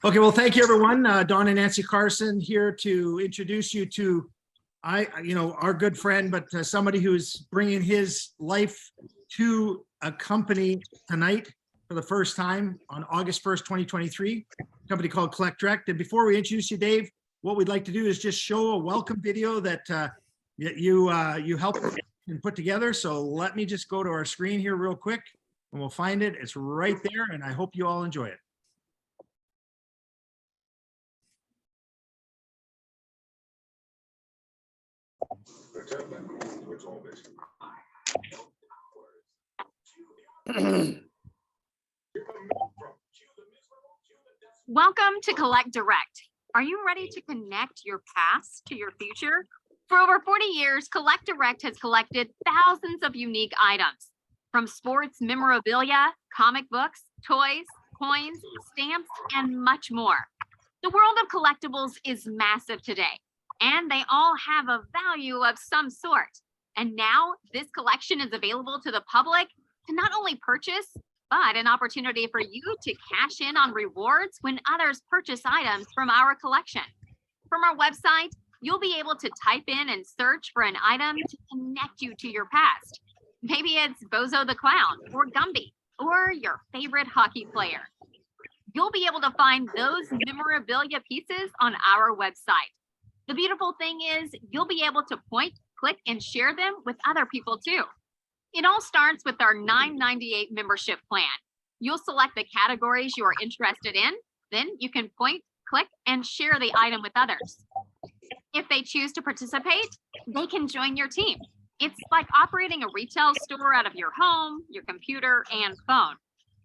Okay, well, thank you, everyone. Don and Nancy Carson here to introduce you to, our good friend, but somebody who's bringing his life to a company tonight for the first time on August 1st, 2023, a company called Collect Direct. And before we introduce you, Dave, what we'd like to do is just show a welcome video that you helped and put together. So let me just go to our screen here real quick and we'll find it. It's right there, and I hope you all enjoy it. Welcome to Collect Direct. Are you ready to connect your past to your future? For over 40 years, Collect Direct has collected thousands of unique items, from sports memorabilia, comic books, toys, coins, stamps, and much more. The world of collectibles is massive today, and they all have a value of some sort. And now this collection is available to the public to not only purchase, but an opportunity for you to cash in on rewards when others purchase items from our collection. From our website, you'll be able to type in and search for an item to connect you to your past. Maybe it's Bozo the Clown or Gumby or your favorite hockey player. You'll be able to find those memorabilia pieces on our website. The beautiful thing is you'll be able to point, click, and share them with other people too. It all starts with our $9.98 membership plan. You'll select the categories you are interested in, then you can point, click, and share the item with others. If they choose to participate, they can join your team. It's like operating a retail store out of your home, your computer, and phone.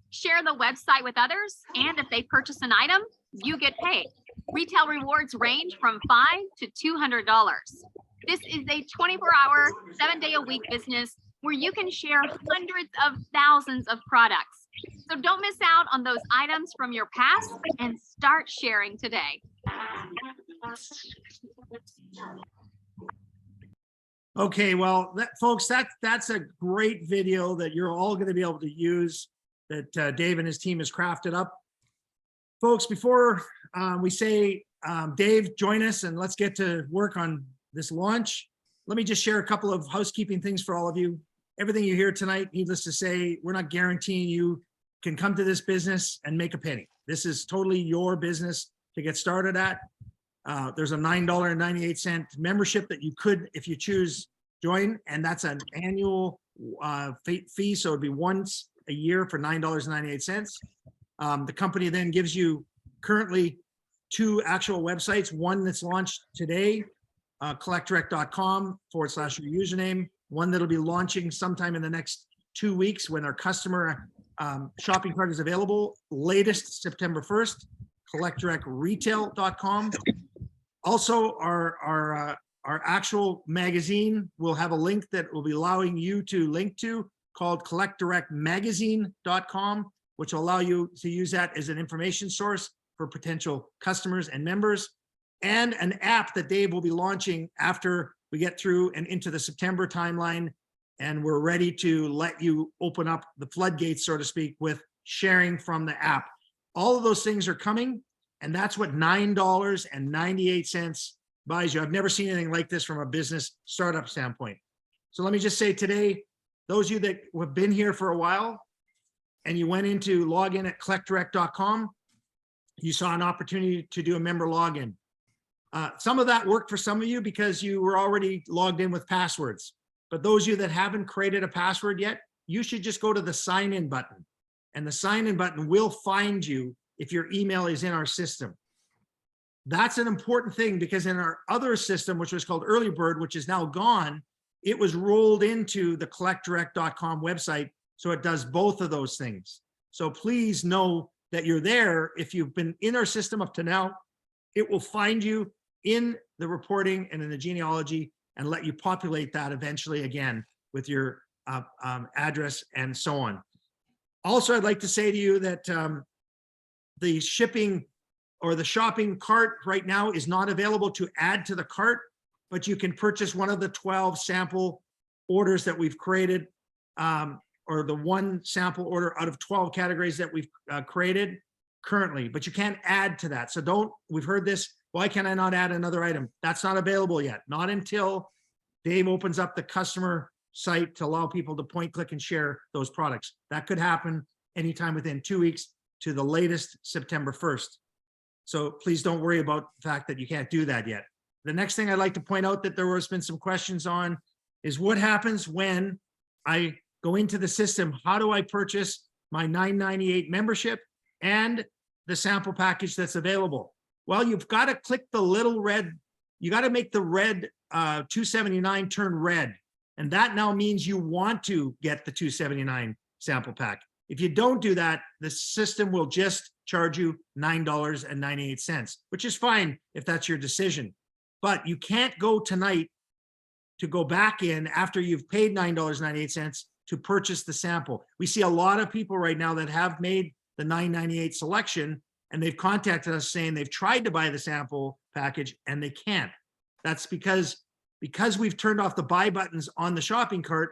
Share the website with others, and if they purchase an item, you get paid. Retail rewards range from $5 to $200. This is a 24-hour, 7-day-a-week business where you can share hundreds of thousands of products. So don't miss out on those items from your past and start sharing today. Okay, well, folks, that's a great video that you're all going to be able to use, that Dave and his team has crafted up. Folks, before we say, Dave, join us and let's get to work on this launch, let me just share a couple of housekeeping things for all of you. Everything you hear tonight, needless to say, we're not guaranteeing you can come to this business and make a penny. This is totally your business to get started at. There's a $9.98 membership that you could, if you choose, join, and that's an annual fee, so it'd be once a year for $9.98. The company then gives you currently 2 actual websites, one that's launched today, collectdirect.com/your username, one that'll be launching sometime in the next 2 weeks when our customer shopping cart is available, latest September 1st, collectdirectretail.com. Also, our actual magazine will have a link that will be allowing you to link to, called collectdirectmagazine.com, which will allow you to use that as an information source for potential customers and members, and an app that Dave will be launching after we get through and into the September timeline, and we're ready to let you open up the floodgates, so to speak, with sharing from the app. All of those things are coming, and that's what $9.98 buys you. I've never seen anything like this from a business startup standpoint. So let me just say today, those of you that have been here for a while and you went into login at collectdirect.com, you saw an opportunity to do a member login. Some of that worked for some of you because you were already logged in with passwords. But those of you that haven't created a password yet, you should just go to the sign in button. And the sign in button will find you if your email is in our system. That's an important thing because in our other system, which was called Early Bird, which is now gone, it was rolled into the collectdirect.com website. So it does both of those things. So please know that you're there. If you've been in our system up to now, it will find you in the reporting and in the genealogy and let you populate that eventually again with your address and so on. Also, I'd like to say to you that the shipping or the shopping cart right now is not available to add to the cart, but you can purchase one of the 12 sample orders that we've created, or the one sample order out of 12 categories that we've created. currently, but you can't add to that. So we've heard this, why can I not add another item? That's not available yet. Not until Dave opens up the customer site to allow people to point, click, and share those products. That could happen anytime within 2 weeks to the latest September 1st. So please don't worry about the fact that you can't do that yet. The next thing I'd like to point out that there has been some questions on is what happens when I go into the system. How do I purchase my $9.98 membership and the sample package that's available? Well, you've got to click the little red, you got to make the red $279 turn red. And that now means you want to get the $279 sample pack. If you don't do that, the system will just charge you $9.98, which is fine if that's your decision. But you can't go tonight to go back in after you've paid $9.98 to purchase the sample. We see a lot of people right now that have made the $9.98 selection, and they've contacted us saying they've tried to buy the sample package and they can't. That's because we've turned off the buy buttons on the shopping cart.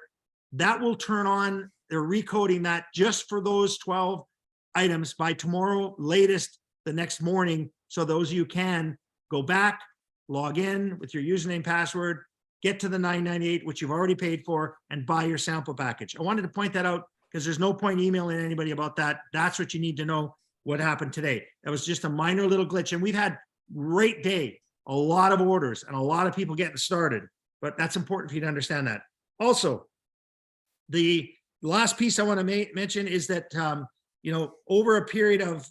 That will turn on, they're recoding that just for those 12 items by tomorrow, latest the next morning. So those of you can go back, log in with your username, password, get to the $9.98, which you've already paid for, and buy your sample package. I wanted to point that out because there's no point emailing anybody about that. That's what you need to know what happened today. That was just a minor little glitch, and we've had great day, a lot of orders and a lot of people getting started, but that's important for you to understand that. Also, the last piece I want to mention is that, over a period of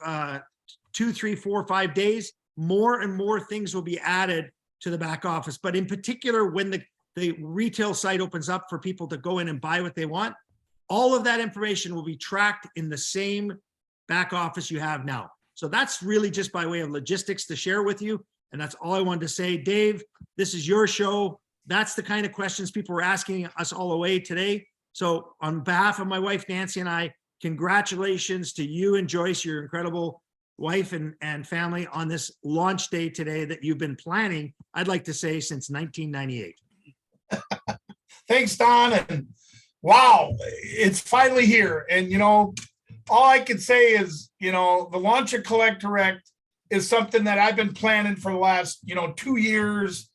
2, 3, 4, 5 days, more and more things will be added to the back office. But in particular, when the retail site opens up for people to go in and buy what they want, all of that information will be tracked in the same back office you have now. So that's really just by way of logistics to share with you. And that's all I wanted to say. Dave, this is your show. That's the kind of questions people were asking us all the way today. So on behalf of my wife, Nancy, and I, congratulations to you and Joyce, your incredible wife and family, on this launch day today that you've been planning, I'd like to say, since 1998. Thanks, Don. And wow, it's finally here. And, all I can say is, the launch of Collect Direct is something that I've been planning for the last, 2 years,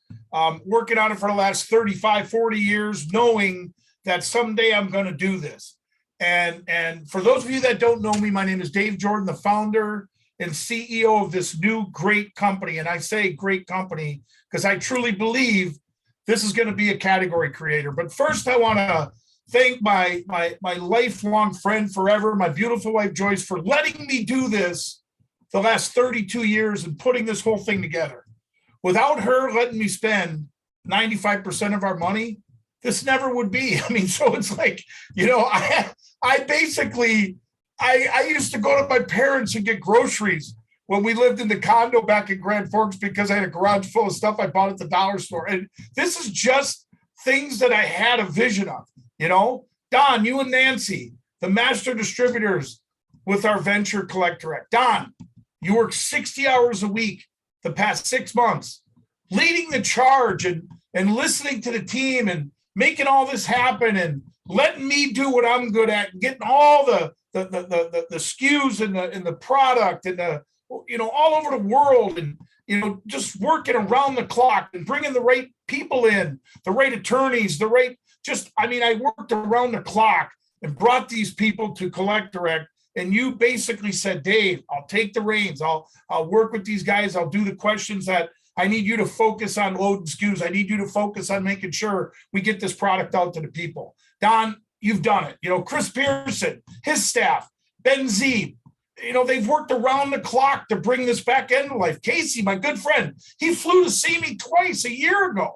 working on it for the last 35, 40 years, knowing that someday I'm going to do this. And for those of you that don't know me, my name is Dave Jordan, the founder and CEO of this new great company. And I say great company because I truly believe this is going to be a category creator. But first, I want to thank my lifelong friend forever, my beautiful wife, Joyce, for letting me do this the last 32 years and putting this whole thing together. Without her letting me spend 95% of our money, this never would be. I mean, so it's like, I basically used to go to my parents and get groceries when we lived in the condo back in Grand Forks because I had a garage full of stuff I bought at the dollar store. And this is just things that I had a vision of, Don, you and Nancy, the master distributors with our venture Collect Direct. Don, you work 60 hours a week the past 6 months, leading the charge and listening to the team and making all this happen and letting me do what I'm good at, getting all the SKUs and the product and all over the world, and just working around the clock and bringing the right people in, the right attorneys, I worked around the clock and brought these people to Collect Direct. And you basically said, Dave, I'll take the reins. I'll work with these guys. I'll do the questions that I need you to focus on loading SKUs. I need you to focus on making sure we get this product out to the people. Don, you've done it. Chris Pearson, his staff, Ben Zeeb, they've worked around the clock to bring this back into life. Casey, my good friend, he flew to see me twice a year ago.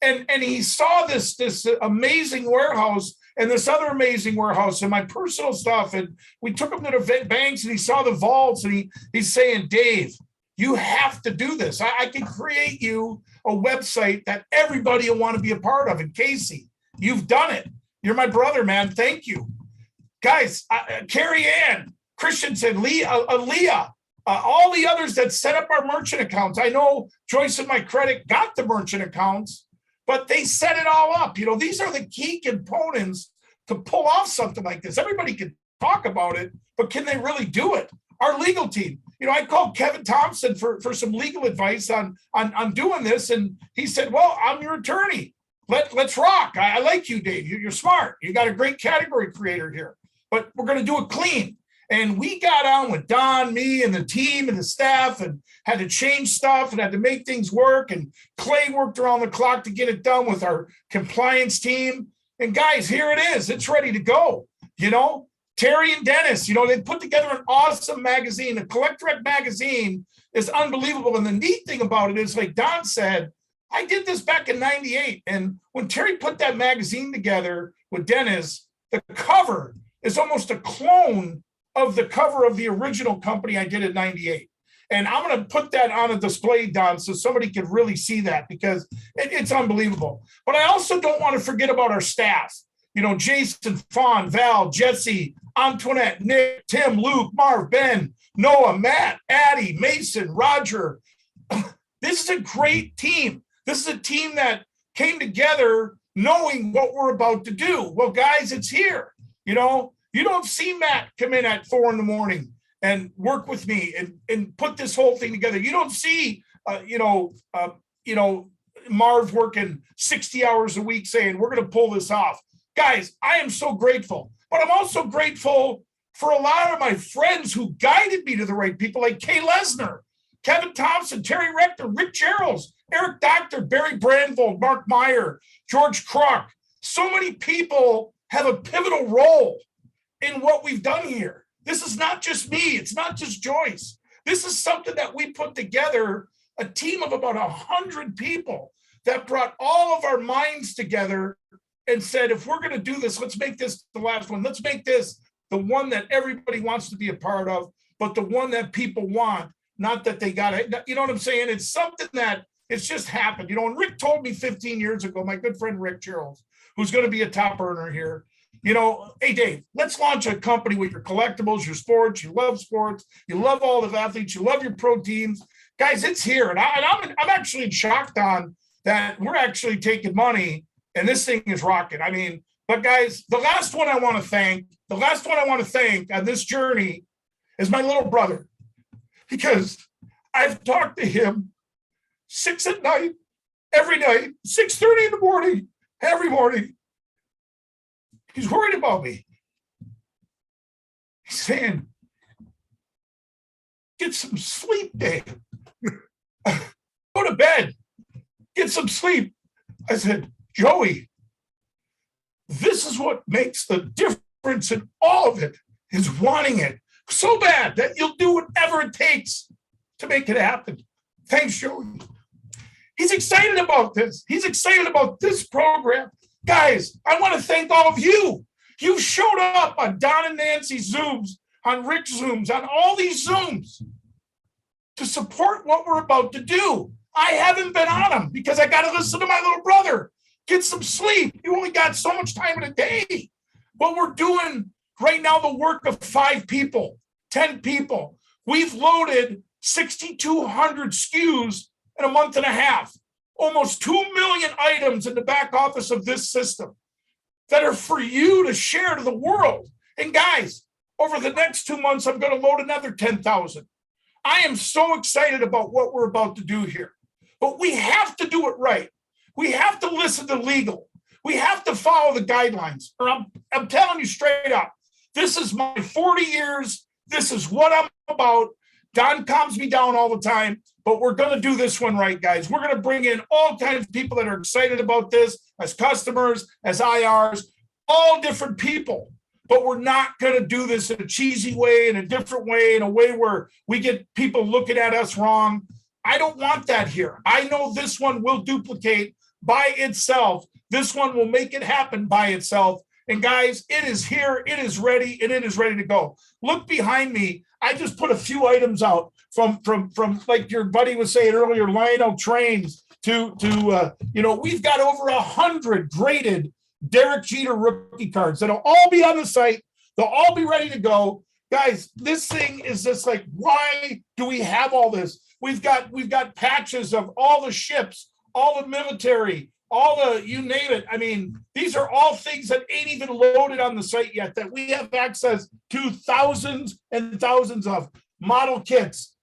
And he saw this amazing warehouse and this other amazing warehouse and my personal stuff. And we took him to the banks and he saw the vaults and he's saying, Dave, you have to do this. I can create you a website that everybody will want to be a part of. And Casey, you've done it. You're my brother, man. Thank you. Guys, Carrie Ann, Christensen, Aaliyah, all the others that set up our merchant accounts. I know Joyce and my credit got the merchant accounts, but they set it all up. These are the key components to pull off something like this. Everybody can talk about it, but can they really do it? Our legal team, I called Kevin Thompson for some legal advice on doing this. And he said, well, I'm your attorney. Let's rock. I like you, Dave. You're smart. You got a great category creator here, but we're going to do it clean. And we got on with Don, me, and the team and the staff, and had to change stuff and had to make things work. And Clay worked around the clock to get it done with our compliance team. And guys, here it is. It's ready to go. Terry and Dennis, they put together an awesome magazine. The Collect Direct magazine is unbelievable. And the neat thing about it is, like Don said, I did this back in 98. And when Terry put that magazine together with Dennis, the cover is almost a clone of the cover of the original company I did in 98. And I'm going to put that on a display, Don, so somebody can really see that, because it's unbelievable. But I also don't want to forget about our staff. Jason, Fawn, Val, Jesse, Antoinette, Nick, Tim, Luke, Marv, Ben, Noah, Matt, Addie, Mason, Roger. This is a great team. This is a team that came together knowing what we're about to do. Well, guys, it's here. You don't see Matt come in at 4 a.m. and work with me and put this whole thing together. You don't see, Marv working 60 hours a week saying, we're going to pull this off. Guys, I am so grateful, but I'm also grateful for a lot of my friends who guided me to the right people, like Kay Lesnar, Kevin Thompson, Terry Rector, Rick Geralds, Eric Doctor, Barry Brandvold, Mark Meyer, George Kruk. So many people have a pivotal role in what we've done here. This is not just me. It's not just Joyce. This is something that we put together, a team of about 100 people that brought all of our minds together and said, if we're going to do this, let's make this the last one. Let's make this the one that everybody wants to be a part of, but the one that people want, not that they got it. You know what I'm saying? It's something that it's just happened. And Rick told me 15 years ago, my good friend Rick Geralds, who's going to be a top earner here, hey, Dave, let's launch a company with your collectibles, your sports. You love all the athletes. You love your pro teams. Guys, it's here. And I'm actually shocked on that we're actually taking money and this thing is rocking. But guys, the last one I want to thank on this journey is my little brother, because I've talked to him 6 at night, every night, 6:30 in the morning, every morning. He's worried about me. He's saying, get some sleep, Dave. Go to bed. Get some sleep. I said, Joey, this is what makes the difference in all of it, is wanting it so bad that you'll do whatever it takes to make it happen. Thanks, Joey. He's excited about this. He's excited about this program. Guys, I want to thank all of you. You've showed up on Don and Nancy Zooms, on Rick's Zooms, on all these Zooms to support what we're about to do. I haven't been on them because I got to listen to my little brother. Get some sleep. You only got so much time in a day. What we're doing right now, the work of 5 people, 10 people. We've loaded 6,200 SKUs in a month and a half. Almost 2 million items in the back office of this system that are for you to share to the world. And guys, over the next 2 months, I'm going to load another 10,000. I am so excited about what we're about to do here, but we have to do it right. We have to listen to legal. We have to follow the guidelines. Or I'm telling you straight up, this is my 40 years. This is what I'm about. Don calms me down all the time, but we're going to do this one right, guys. We're going to bring in all kinds of people that are excited about this, as customers, as IRs, all different people. But we're not going to do this in a cheesy way, in a different way, in a way where we get people looking at us wrong. I don't want that here. I know this one will duplicate by itself. This one will make it happen by itself. And guys, it is here, it is ready, and it is ready to go. Look behind me. I just put a few items out from like your buddy was saying earlier, Lionel trains to we've got over 100 graded Derek Jeter rookie cards that'll all be on the site. They'll all be ready to go. Guys, this thing is just like, why do we have all this? We've got patches of all the ships, all the military, all the, you name it. I mean, these are all things that ain't even loaded on the site yet, that we have access to thousands and thousands of model kits,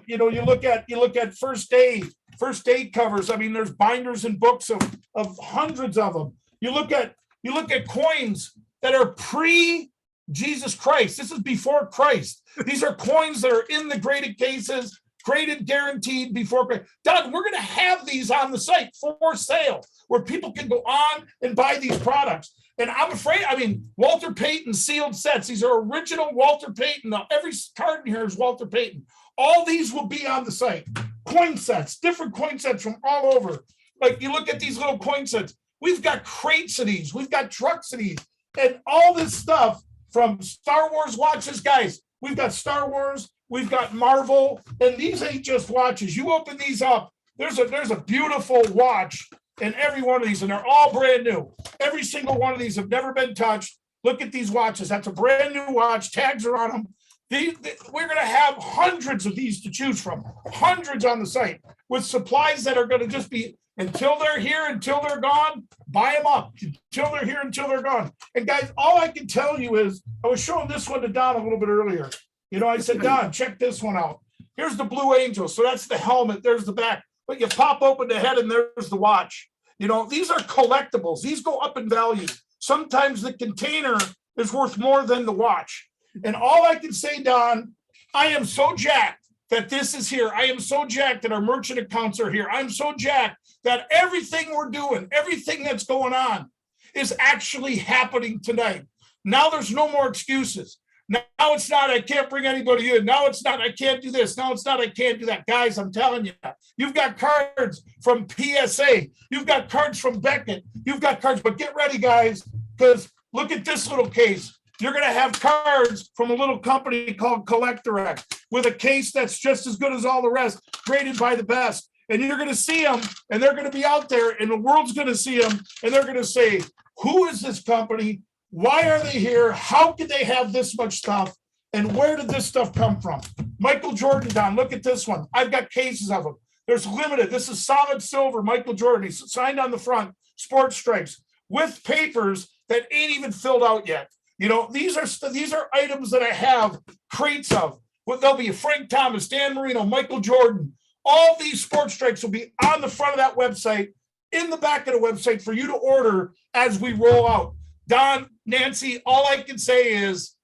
You know, you look at first aid covers. I mean, there's binders and books of hundreds of them. You look at coins that are pre Jesus Christ. This is before Christ. These are coins that are in the graded cases, graded, guaranteed before Christ. Doug, we're going to have these on the site for sale where people can go on and buy these products. And I'm afraid, I mean, Walter Payton sealed sets. These are original Walter Payton. Now, every card in here is Walter Payton. All these will be on the site. Coin sets, different coin sets from all over. Like you look at these little coin sets. We've got crates of these. We've got trucks of these. And all this stuff from Star Wars watches. Guys, we've got Star Wars. We've got Marvel. And these ain't just watches. You open these up. There's a beautiful watch in every one of these. And they're all brand new. Every single one of these have never been touched. Look at these watches. That's a brand new watch. Tags are on them. We're going to have hundreds of these to choose from, hundreds on the site with supplies that are going to just be until they're here, until they're gone, buy them up until they're here, until they're gone. And guys, all I can tell you is I was showing this one to Don a little bit earlier. You know, I said, Don, check this one out. Here's the Blue Angel. So that's the helmet. There's the back, but you pop open the head and there's the watch. You know, these are collectibles. These go up in value. Sometimes the container is worth more than the watch. And all I can say, Don, I am so jacked that this is here. I am so jacked that our merchant accounts are here. I'm so jacked that everything we're doing, everything that's going on is actually happening tonight. Now there's no more excuses. Now it's not, I can't bring anybody in. Now it's not, I can't do this. Now it's not, I can't do that. Guys, I'm telling you, you've got cards from PSA. You've got cards from Beckett. You've got cards, but get ready, guys, because look at this little case. You're going to have cards from a little company called Collect Direct with a case that's just as good as all the rest, graded by the best. And you're going to see them, and they're going to be out there, and the world's going to see them, and they're going to say, who is this company? Why are they here? How could they have this much stuff? And where did this stuff come from? Michael Jordan, Don, look at this one. I've got cases of them. There's limited. This is solid silver, Michael Jordan. He's signed on the front, sports stripes, with papers that ain't even filled out yet. You know, these are items that I have crates of. Well, there'll be a Frank Thomas, Dan Marino, Michael Jordan. All these sports strikes will be on the front of that website, in the back of the website for you to order as we roll out. Don, Nancy, all I can say is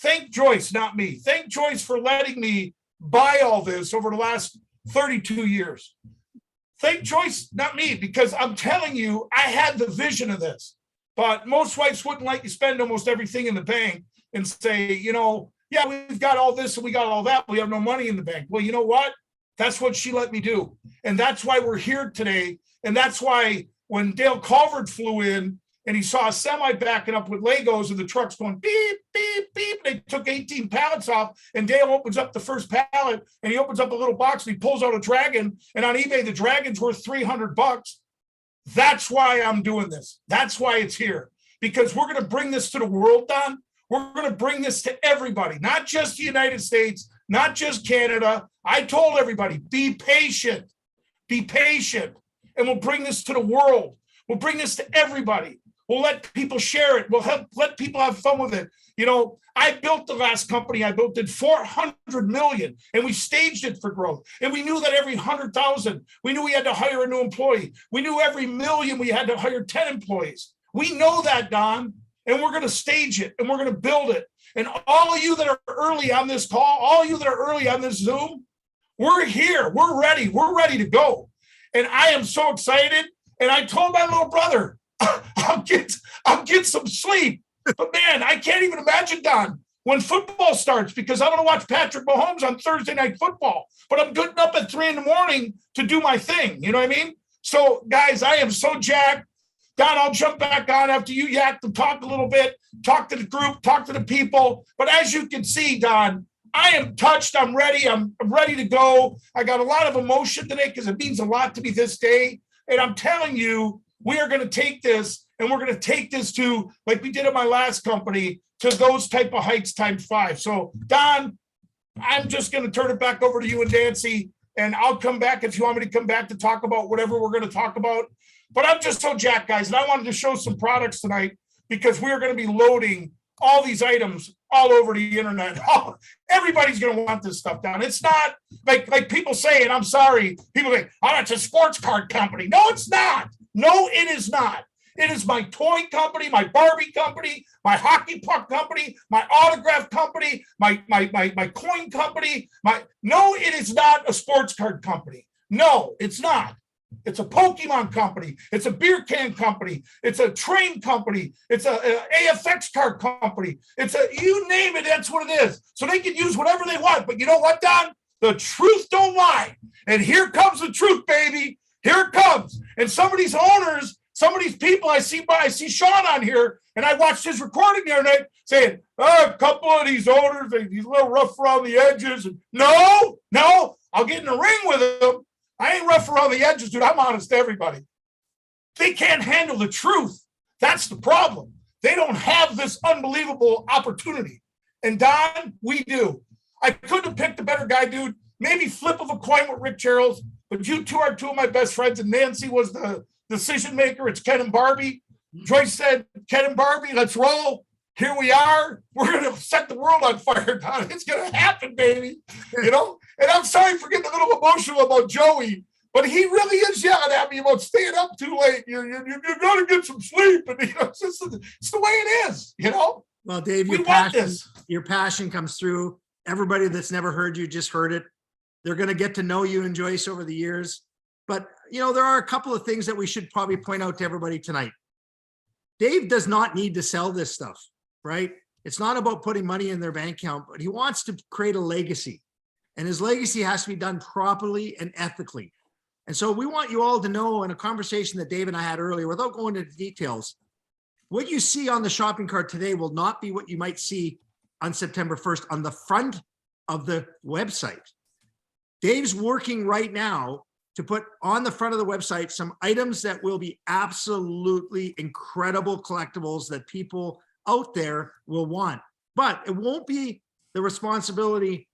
thank Joyce, not me. Thank Joyce for letting me buy all this over the last 32 years. Thank Joyce, not me, because I'm telling you, I had the vision of this. But most wives wouldn't let you spend almost everything in the bank and say, you know, yeah, we've got all this and we got all that. We have no money in the bank. Well, you know what? That's what she let me do. And that's why we're here today. And that's why when Dale Culver flew in and he saw a semi backing up with Legos and the trucks going beep, beep, beep, they took 18 pallets off, and Dale opens up the first pallet and he opens up a little box and he pulls out a dragon. And on eBay, the dragon's worth $300. That's why I'm doing this. That's why it's here, because we're going to bring this to the world, Don. We're going to bring this to everybody, not just the United States, not just Canada. I told everybody, be patient, and we'll bring this to the world. We'll bring this to everybody. We'll let people share it. We'll let people have fun with it. You know, I built the last company I built did 400 million, and we staged it for growth. And we knew that every 100,000, we knew we had to hire a new employee. We knew every million we had to hire 10 employees. We know that, Don, and we're going to stage it and we're going to build it. And all of you that are early on this call, all of you that are early on this Zoom, we're here. We're ready. We're ready to go. And I am so excited. And I told my little brother, I'll get some sleep. But man, I can't even imagine, Don, when football starts, because I'm going to watch Patrick Mahomes on Thursday Night Football. But I'm getting up at 3 a.m. to do my thing. You know what I mean? So, guys, I am so jacked. Don, I'll jump back on after you yak to talk a little bit, talk to the group, talk to the people. But as you can see, Don, I am touched. I'm ready. I'm ready to go. I got a lot of emotion today because it means a lot to me this day. And I'm telling you, we are going to take this, and we're going to take this to, like we did at my last company, to those type of heights times 5. So, Don, I'm just going to turn it back over to you and Nancy, and I'll come back if you want me to come back to talk about whatever we're going to talk about. But I'm just so jacked, guys, and I wanted to show some products tonight because we're going to be loading all these items all over the internet. Oh, everybody's going to want this stuff done. It's not like people say, and I'm sorry, people say, oh, it's a sports card company. No, it's not. No, it is not. It is my toy company, my Barbie company, my hockey puck company, my autograph company, my coin company. No, it is not a sports card company. No, it's not. It's a Pokemon company. It's a beer can company. It's a train company. It's a AFX card company. It's a, you name it, that's what it is. So they can use whatever they want. But you know what, Don? The truth don't lie. And here comes the truth, baby. Here it comes. And some of these owners, some of these people I see Sean on here, and I watched his recording the other night saying, oh, a couple of these owners, he's a little rough around the edges. No, I'll get in the ring with them. I ain't rough around the edges, dude. I'm honest to everybody. They can't handle the truth. That's the problem. They don't have this unbelievable opportunity. And Don, we do. I couldn't have picked a better guy, dude. Maybe flip of a coin with Rick Charles, but you two are two of my best friends, and Nancy was the decision maker. It's Ken and Barbie. Joyce said, Ken and Barbie, let's roll. Here we are. We're going to set the world on fire, Don. It's going to happen, baby. You know? And I'm sorry for getting a little emotional about Joey, but he really is yelling at me about staying up too late. You're going to get some sleep. And you know, it's the way it is, you know? Well, Dave, your passion comes through. Everybody that's never heard you just heard it. They're going to get to know you and Joyce over the years. But, you know, there are a couple of things that we should probably point out to everybody tonight. Dave does not need to sell this stuff, right? It's not about putting money in their bank account, but he wants to create a legacy. And his legacy has to be done properly and ethically. And so we want you all to know, in a conversation that Dave and I had earlier, without going into details, what you see on the shopping cart today will not be what you might see on September 1st on the front of the website. Dave's working right now to put on the front of the website some items that will be absolutely incredible collectibles that people out there will want. But it won't be the responsibility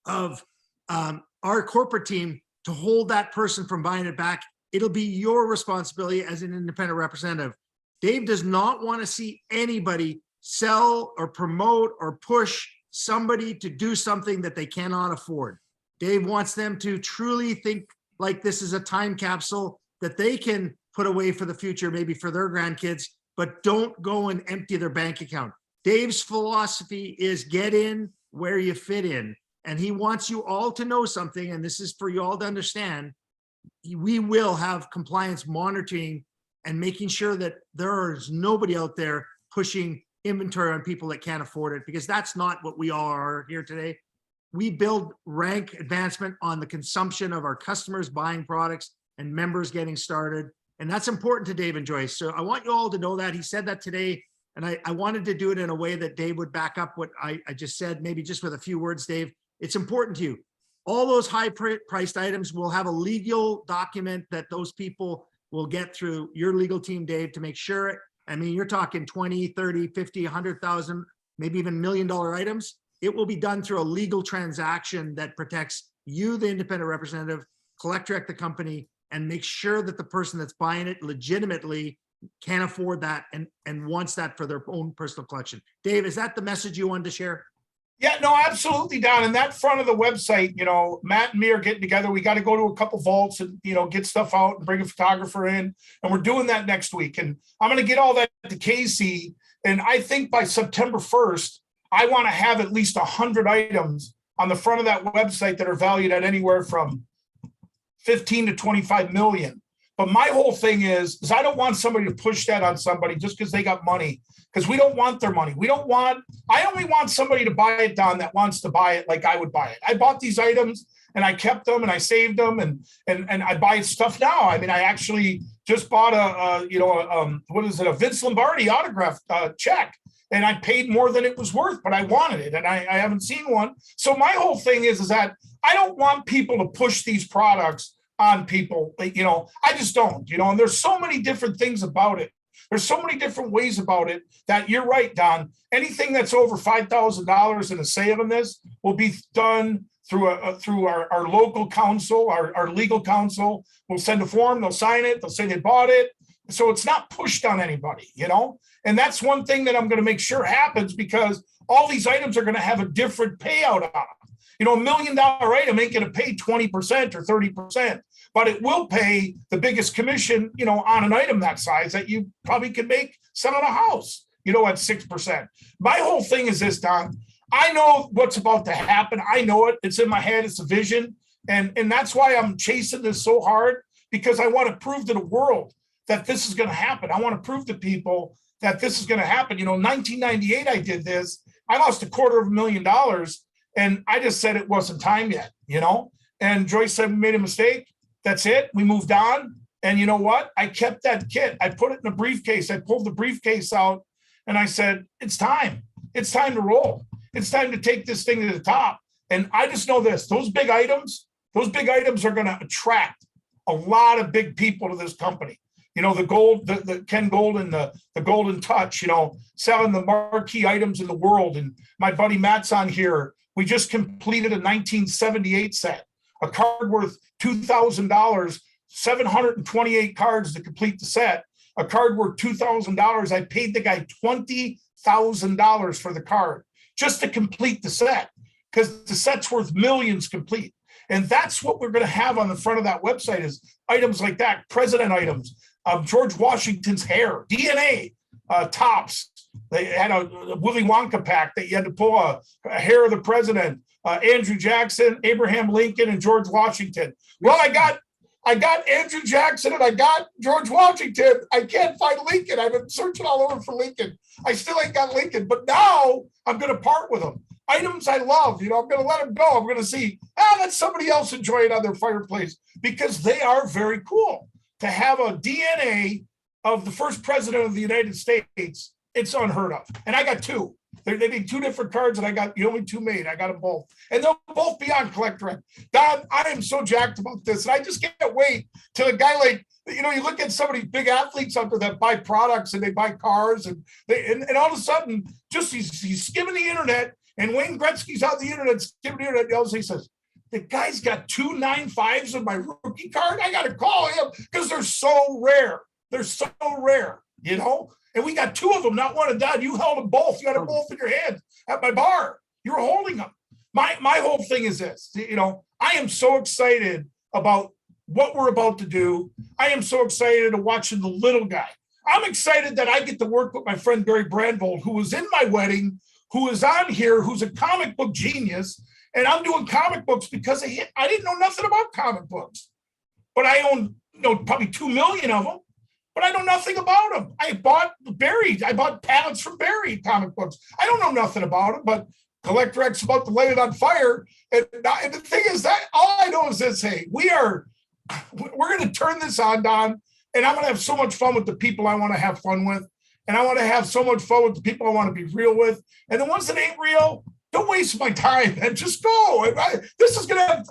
of our corporate team to hold that person from buying it back. It'll be your responsibility as an independent representative. Dave does not want to see anybody sell or promote or push somebody to do something that they cannot afford. Dave wants them to truly think like this is a time capsule that they can put away for the future, maybe for their grandkids, but don't go and empty their bank account. Dave's philosophy is get in where you fit in. And he wants you all to know something, and this is for you all to understand. We will have compliance monitoring and making sure that there is nobody out there pushing inventory on people that can't afford it, because that's not what we all are here today. We build rank advancement on the consumption of our customers buying products and members getting started. And that's important to Dave and Joyce. So I want you all to know that. He said that today, and I wanted to do it in a way that Dave would back up what I just said, maybe just with a few words, Dave. It's important to you. All those high-priced items will have a legal document that those people will get through your legal team, Dave, to make sure. I mean, you're talking 20, 30, 50, 100,000, maybe even $1 million items. It will be done through a legal transaction that protects you, the independent representative, Collect Direct the company, and make sure that the person that's buying it legitimately can afford that and wants that for their own personal collection. Dave, is that the message you wanted to share? Yeah, no, absolutely, Don. And that front of the website, you know, Matt and me are getting together. We got to go to a couple vaults and, you know, get stuff out and bring a photographer in. And we're doing that next week. And I'm going to get all that to Casey. And I think by September 1st, I want to have at least 100 items on the front of that website that are valued at anywhere from 15 to 25 million. But my whole thing is I don't want somebody to push that on somebody just because they got money, because we don't want their money. I only want somebody to buy it, Don, that wants to buy it like I would buy it. I bought these items and I kept them and I saved them and I buy stuff now. I mean, I actually just bought a Vince Lombardi autograph check, and I paid more than it was worth, but I wanted it and I haven't seen one. So my whole thing is that I don't want people to push these products on people, you know, I just don't, you know, and there's so many different things about it. There's so many different ways about it that you're right, Don. Anything that's over $5,000 in a sale in this will be done through our local counsel, our legal counsel. We'll send a form, they'll sign it, they'll say they bought it. So it's not pushed on anybody, you know, and that's one thing that I'm going to make sure happens, because all these items are going to have a different payout on them. You know, $1 million item ain't going to pay 20% or 30%, but it will pay the biggest commission, you know, on an item that size that you probably could make selling a house, you know, at 6%. My whole thing is this, Don. I know what's about to happen. I know it. It's in my head. It's a vision. And that's why I'm chasing this so hard, because I want to prove to the world that this is going to happen. I want to prove to people that this is going to happen. You know, 1998, I did this. I lost $250,000. And I just said it wasn't time yet, you know, and Joyce said, we made a mistake. That's it. We moved on. And you know what? I kept that kit. I put it in a briefcase. I pulled the briefcase out and I said, it's time. It's time to roll. It's time to take this thing to the top. And I just know this, those big items are going to attract a lot of big people to this company. You know, the gold, the Ken Golden, the Golden Touch, you know, selling the marquee items in the world. And my buddy Matt's on here. We just completed a 1978 set, a card worth $2,000, 728 cards to complete the set, a card worth $2,000. I paid the guy $20,000 for the card just to complete the set, because the set's worth millions complete. And that's what we're going to have on the front of that website is items like that, president items, George Washington's hair, DNA, tops. They had a Willy Wonka pack that you had to pull a hair of the president, Andrew Jackson, Abraham Lincoln, and George Washington. Well, I got Andrew Jackson and I got George Washington. I can't find Lincoln. I've been searching all over for Lincoln. I still ain't got Lincoln, but now I'm going to part with them. Items I love, you know, I'm going to let them go. I'm going to see, let somebody else enjoy it on their fireplace, because they are very cool. To have a DNA of the first president of the United States, it's unheard of. And I got two. They made two different cards, and I got the only two made. I got them both. And they'll both be on Collect Direct. Don, I am so jacked about this. And I just can't wait till a guy like, you know, you look at some of these big athletes out there that buy products and they buy cars, and all of a sudden, just he's skimming the internet, and Wayne Gretzky's on the internet, skimming the internet, and he says, the guy's got 2 9.5s of my rookie card. I got to call him because they're so rare. They're so rare, you know? And we got 2 of them, not one and done. You held them both. You had them both in your hands at my bar. You were holding them. My whole thing is this, you know, I am so excited about what we're about to do. I am so excited to watching the little guy. I'm excited that I get to work with my friend Barry Brandvold, who was in my wedding, who is on here, who's a comic book genius. And I'm doing comic books because I didn't know nothing about comic books, but I own, you know, probably 2 million of them, but I know nothing about them. I bought pallets from Barry comic books. I don't know nothing about them, but Collect Direct's about to light it on fire. And the thing is that all I know is this, hey, we're going to turn this on, Don, and I'm going to have so much fun with the people I want to have fun with. And I want to have so much fun with the people I want to be real with. And the ones that ain't real, don't waste my time and just go. This is going to have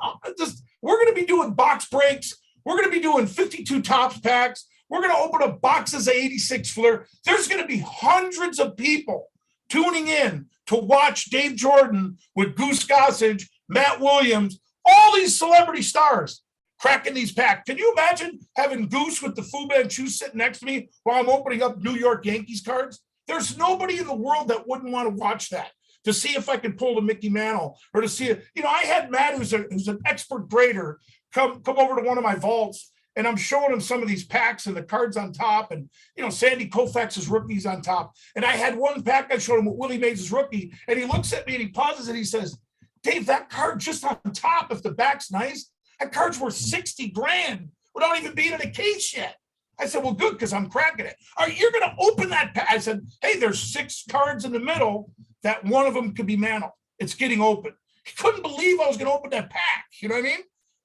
we're going to be doing box breaks. We're going to be doing 52 tops packs. We're going to open up boxes of 86 Flair. There's going to be hundreds of people tuning in to watch Dave Jordan with Goose Gossage, Matt Williams, all these celebrity stars cracking these packs. Can you imagine having Goose with the Fu Manchu sitting next to me while I'm opening up New York Yankees cards? There's nobody in the world that wouldn't want to watch that, to see if I could pull the Mickey Mantle, or to see it. You know, I had Matt, who's an expert grader, come over to one of my vaults, and I'm showing him some of these packs and the cards on top, and, you know, Sandy Koufax's rookies on top. And I had one pack I showed him with Willie Mays' rookie, and he looks at me and he pauses and he says, Dave, that card just on top, if the back's nice, that card's worth 60 grand without even being in a case yet. I said, well, good, because I'm cracking it. All right, you're going to open that pack. I said, hey, there's 6 cards in the middle that one of them could be Mantle. It's getting open. He couldn't believe I was going to open that pack. You know what I mean?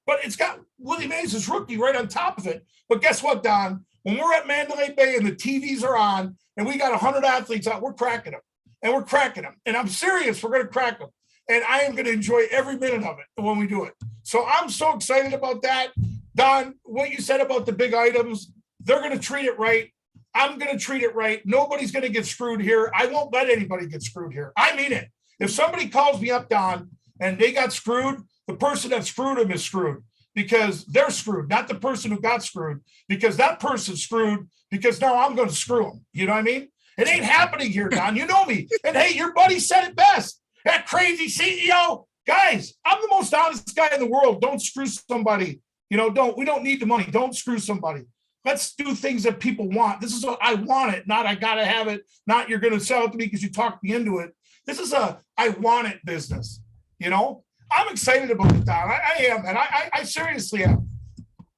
But it's got Willie Mays' rookie right on top of it. But guess what, Don? When we're at Mandalay Bay and the TVs are on and we got 100 athletes out, we're cracking them. And we're cracking them. And I'm serious, we're going to crack them. And I am going to enjoy every minute of it when we do it. So I'm so excited about that. Don, what you said about the big items, they're going to treat it right. I'm going to treat it right. Nobody's going to get screwed here. I won't let anybody get screwed here. I mean it. If somebody calls me up, Don, and they got screwed, the person that screwed them is screwed, because they're screwed, not the person who got screwed, because that person's screwed because now I'm going to screw them. You know what I mean? It ain't happening here, Don. You know me. And hey, your buddy said it best. That crazy CEO. Guys, I'm the most honest guy in the world. Don't screw somebody. We don't need the money. Don't screw somebody. Let's do things that people want. This is what I want it, not I gotta have it, not you're gonna sell it to me because you talked me into it. This is a I want it business. I'm excited about it, Don. I am, and I seriously am.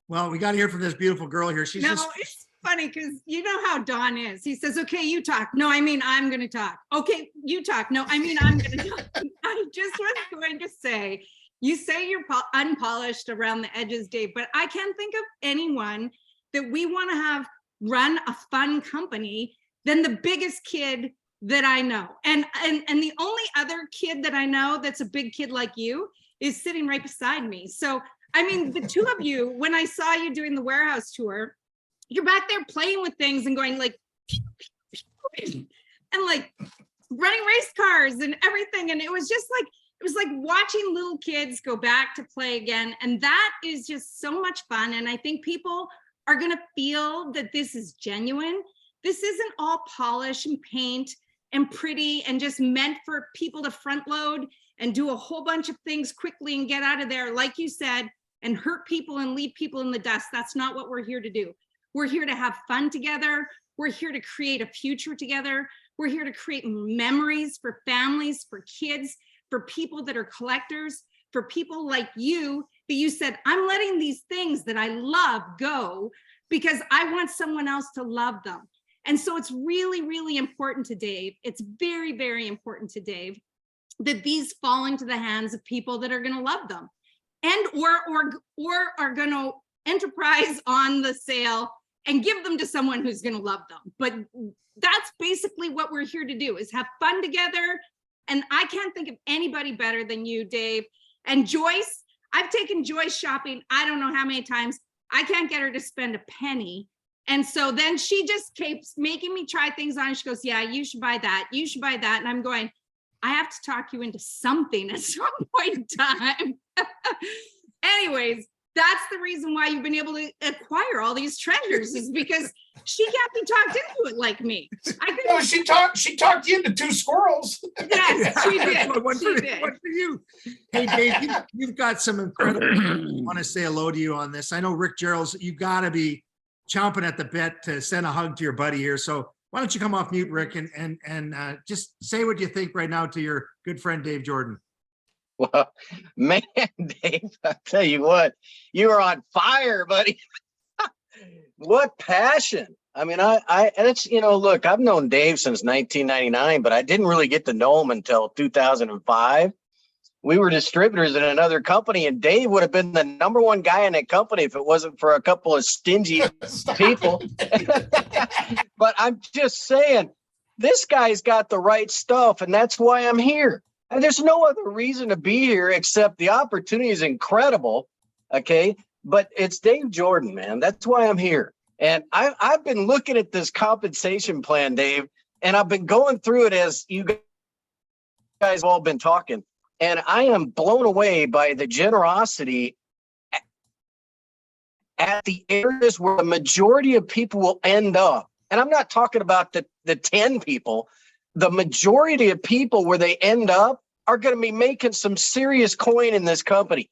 Well, we got to hear from this beautiful girl here. She's It's funny because you know how Don is. He says, okay, you talk. No, I mean, I'm going to talk. Okay, you talk. No, I mean, I'm going to talk. I just was going to say, you say you're unpolished around the edges, Dave, but I can't think of anyone that we want to have run a fun company than the biggest kid that I know. And the only other kid that I know that's a big kid like you is sitting right beside me. So, I mean, the two of you, when I saw you doing the warehouse tour, you're back there playing with things and going like, and like running race cars and everything. And it was like watching little kids go back to play again. And that is just so much fun. And I think people are going to feel that this is genuine. This isn't all polish and paint and pretty and just meant for people to front load and do a whole bunch of things quickly and get out of there, like you said, and hurt people and leave people in the dust. That's not what we're here to do. We're here to have fun together. We're here to create a future together. We're here to create memories for families, for kids, for people that are collectors, for people like you, that you said, I'm letting these things that I love go because I want someone else to love them. And so it's really, really important to Dave. It's very, very important to Dave that these fall into the hands of people that are going to love them and or are going to enterprise on the sale and give them to someone who's going to love them. But that's basically what we're here to do, is have fun together. And I can't think of anybody better than you, Dave. And Joyce, I've taken Joyce shopping I don't know how many times. I can't get her to spend a penny. And so then she just keeps making me try things on. She goes, yeah, you should buy that. You should buy that. And I'm going, I have to talk you into something at some point in time. Anyways, that's the reason why you've been able to acquire all these treasures, is because she can't be talked into it like me. No, she talked you into 2 squirrels. Yes, she did. One for you. Hey, Dave, you've got some incredible. I want to say hello to you on this. I know Rick Gerald's, you got to be chomping at the bit to send a hug to your buddy here. So why don't you come off mute, Rick, and just say what you think right now to your good friend, Dave Jordan. Well, man, Dave, I tell you what, you are on fire, buddy. What passion. I mean, it's, look, I've known Dave since 1999, but I didn't really get to know him until 2005. We were distributors in another company, and Dave would have been the #1 guy in that company if it wasn't for a couple of stingy people. But I'm just saying, this guy's got the right stuff, and that's why I'm here. And there's no other reason to be here except the opportunity is incredible. Okay. But it's Dave Jordan, man. That's why I'm here. And I've been looking at this compensation plan, Dave, and I've been going through it as you guys have all been talking. And I am blown away by the generosity at the areas where the majority of people will end up. And I'm not talking about the 10 people. The majority of people where they end up are going to be making some serious coin in this company.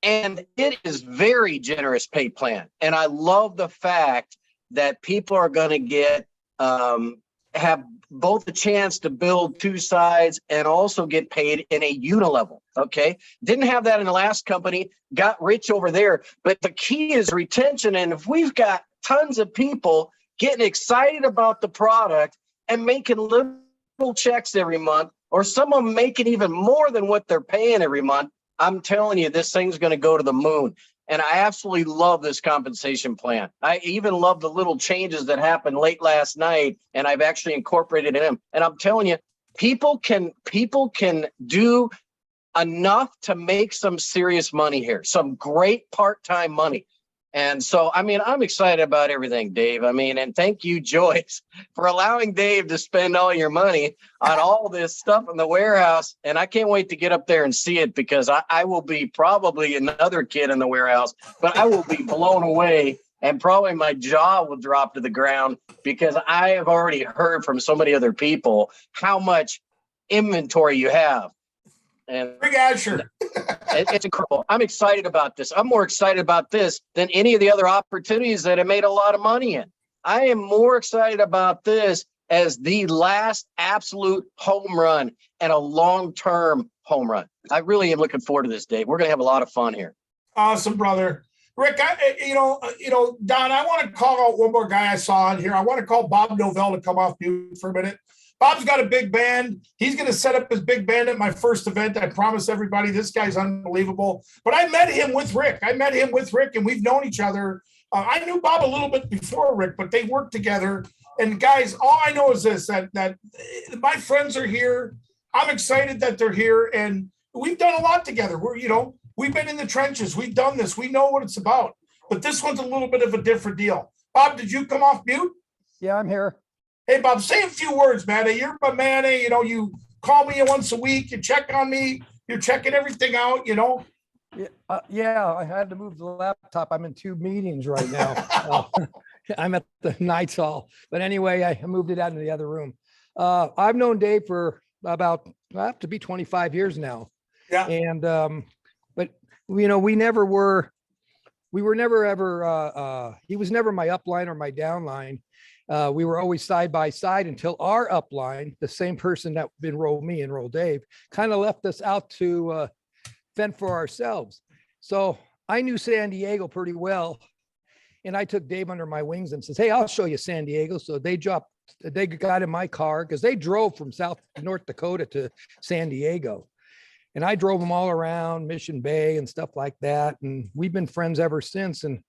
And it is very generous pay plan. And I love the fact that people are going to get, have both a chance to build 2 sides and also get paid in a unilevel. Okay. Didn't have that in the last company, got rich over there. But the key is retention. And if we've got tons of people getting excited about the product and making little checks every month, or some of them making even more than what they're paying every month, I'm telling you, this thing's going to go to the moon. And I absolutely love this compensation plan. I even love the little changes that happened late last night, and I've actually incorporated them. And I'm telling you, people can do enough to make some serious money here, some great part-time money. And so, I mean, I'm excited about everything, Dave. I mean, and thank you, Joyce, for allowing Dave to spend all your money on all this stuff in the warehouse. And I can't wait to get up there and see it, because I will be probably another kid in the warehouse, but I will be blown away and probably my jaw will drop to the ground because I have already heard from so many other people how much inventory you have. And Rick Asher. it's incredible. I'm excited about this. I'm more excited about this than any of the other opportunities that I made a lot of money in. I am more excited about this as the last absolute home run and a long-term home run. I really am looking forward to this, Dave. We're going to have a lot of fun here. Awesome, brother. Rick, Don, I want to call out one more guy I saw on here. I want to call Bob Novell to come off mute for a minute. Bob's got a big band. He's going to set up his big band at my first event. I promise everybody, this guy's unbelievable. But I met him with Rick. And we've known each other. I knew Bob a little bit before Rick, but they worked together. And guys, all I know is this, that my friends are here. I'm excited that they're here. And we've done a lot together. We've been in the trenches. We've done this. We know what it's about. But this one's a little bit of a different deal. Bob, did you come off mute? Yeah, I'm here. Hey, Bob, say a few words, man. You're my man. You call me once a week. You check on me. You're checking everything out, Yeah, I had to move the laptop. I'm in 2 meetings right now. I'm at the Knights Hall. But anyway, I moved it out into the other room. I've known Dave for about, I have to be 25 years now. Yeah. And, but, we were never ever, he was never my upline or my downline. We were always side by side until our upline, the same person that enrolled me, enrolled Dave, kind of left us out to fend for ourselves. So I knew San Diego pretty well. And I took Dave under my wings and says, hey, I'll show you San Diego. So they got in my car because they drove from North Dakota to San Diego. And I drove them all around Mission Bay and stuff like that. And we've been friends ever since. And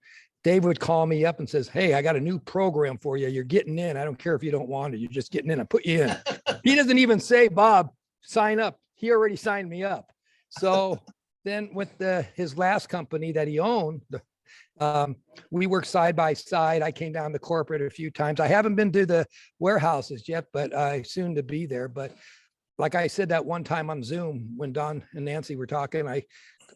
Dave would call me up and says, hey, I got a new program for you. You're getting in. I don't care if you don't want it. You're just getting in. I put you in. He doesn't even say, Bob, sign up. He already signed me up. So then with his last company that he owned, we worked side by side. I came down to corporate a few times. I haven't been to the warehouses yet, but I soon to be there. But like I said, that one time on Zoom when Don and Nancy were talking,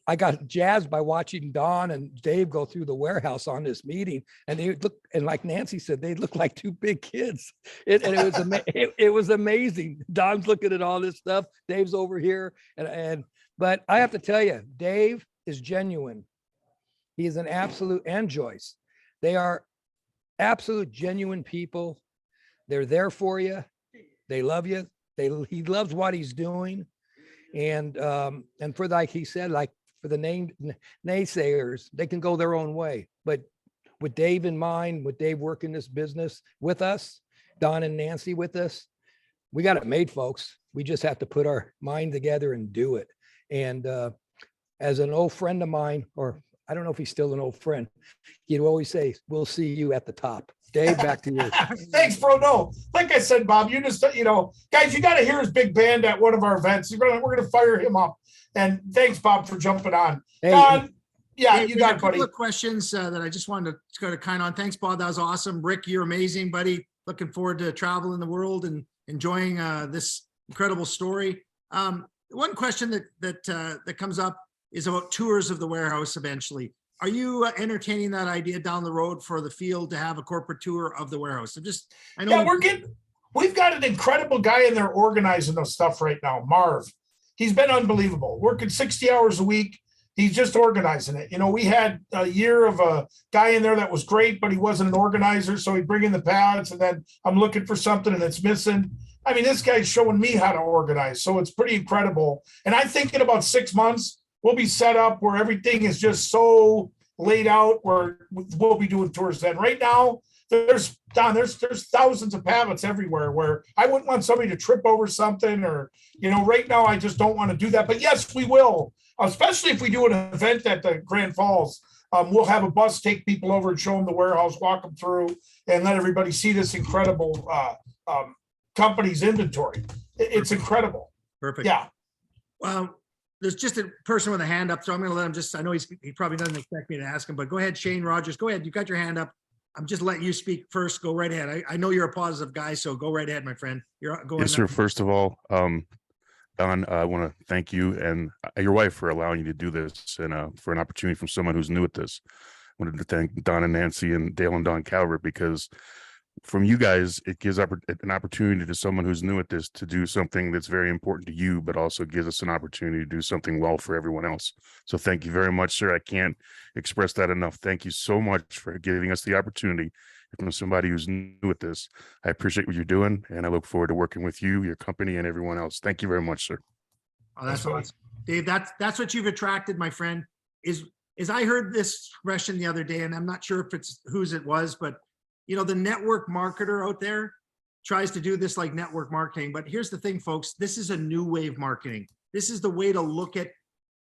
I got jazzed by watching Don and Dave go through the warehouse on this meeting, and they look, and like Nancy said, they look like 2 big kids. It was amazing. Don's looking at all this stuff. Dave's over here, but I have to tell you, Dave is genuine. He is an absolute, and Joyce. They are absolute genuine people. They're there for you. They love you. He loves what he's doing. And for, like he said, like for the naysayers, they can go their own way. But with Dave in mind, with Dave working this business with us, Don and Nancy with us, we got it made, folks. We just have to put our mind together and do it. And as an old friend of mine, or I don't know if he's still an old friend, he'd always say, we'll see you at the top. Dave, back to you. Thanks, bro. No, like I said, Bob, you just, guys, you got to hear his big band at one of our events. We're going to fire him up. And thanks, Bob, for jumping on. Hey, Don, yeah, Hey, you we got a it, buddy. couple of questions that I just wanted to go to kind on. Thanks, Bob. That was awesome. Rick, you're amazing, buddy. Looking forward to traveling the world and enjoying this incredible story. One question that comes up is about tours of the warehouse eventually. Are you entertaining that idea down the road for the field to have a corporate tour of the warehouse? I know. Yeah, we've got an incredible guy in there organizing those stuff right now, Marv. He's been unbelievable, working 60 hours a week. He's just organizing it. We had a year of a guy in there that was great, but he wasn't an organizer. So he'd bring in the pallets, and then I'm looking for something and it's missing. I mean, this guy's showing me how to organize. So it's pretty incredible. And I think in about 6 months, we'll be set up where everything is just so laid out where we'll be doing tours then. Right now, there's thousands of pallets everywhere where I wouldn't want somebody to trip over something or, right now I just don't want to do that. But yes, we will, especially if we do an event at the Grand Falls. We'll have a bus take people over and show them the warehouse, walk them through, and let everybody see this incredible company's inventory. It's incredible. Perfect. Yeah. There's just a person with a hand up, so I'm going to let him I know he probably doesn't expect me to ask him, but go ahead, Shane Rogers. Go ahead. You got your hand up. I'm just letting you speak first. Go right ahead. I know you're a positive guy, so go right ahead, my friend. You're going. Yes, sir. First of all, Don, I want to thank you and your wife for allowing you to do this and for an opportunity from someone who's new at this. wanted to thank Don and Nancy and Dale and Don Calvert, because from you guys, it gives an opportunity to someone who's new at this to do something that's very important to you, but also gives us an opportunity to do something well for everyone else. So thank you very much, sir. I can't express that enough. Thank you so much for giving us the opportunity. From somebody who's new at this, I appreciate what you're doing, and I look forward to working with you, your company, and everyone else. Thank you very much, sir. Oh, that's awesome. Dave, that's what you've attracted, my friend, is I heard this expression the other day, and I'm not sure if it's whose it was, but you know, the network marketer out there tries to do this like network marketing. But here's the thing, folks, this is a new wave marketing. This is the way to look at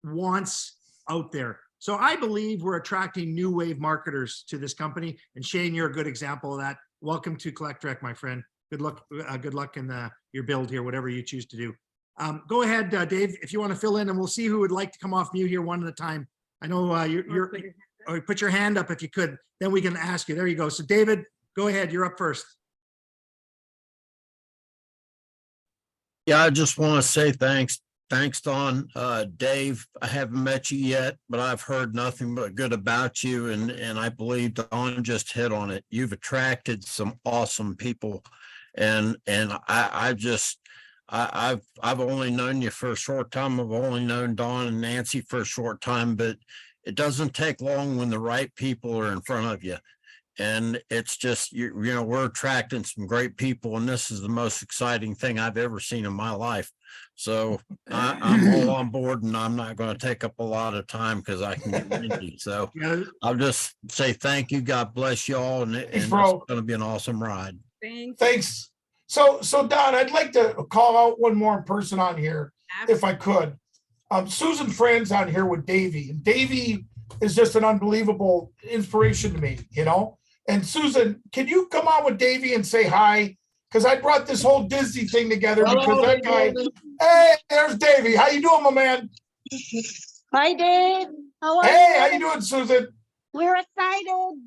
wants out there. So I believe we're attracting new wave marketers to this company. And Shane, you're a good example of that. Welcome to Collect Direct, my friend. Good luck in your build here, whatever you choose to do. Go ahead, Dave, if you want to fill in, and we'll see who would like to come off mute here one at a time. I know put your hand up if you could, then we can ask you. There you go. So David, go ahead. You're up first. Yeah, I just want to say thanks. Thanks, Don. Dave, I haven't met you yet, but I've heard nothing but good about you. And I believe Don just hit on it. You've attracted some awesome people. And I've only known you for a short time. I've only known Don and Nancy for a short time, but it doesn't take long when the right people are in front of you. And it's just, you know, we're attracting some great people, and this is the most exciting thing I've ever seen in my life. So I'm all on board, and I'm not going to take up a lot of time because I can get windy. So I'll just say thank you. God bless you all. And it's going to be an awesome ride. Thanks. So Don, I'd like to call out one more person on here, if I could. Susan Friend's on here with Davey, and Davey is just an unbelievable inspiration to me, you know? And Susan, can you come on with Davey and say hi? Because I brought this whole Disney thing together because that guy, hey, there's Davey. How you doing, my man? Hi, Dave. How are you? Hey, how you doing, Susan? We're excited.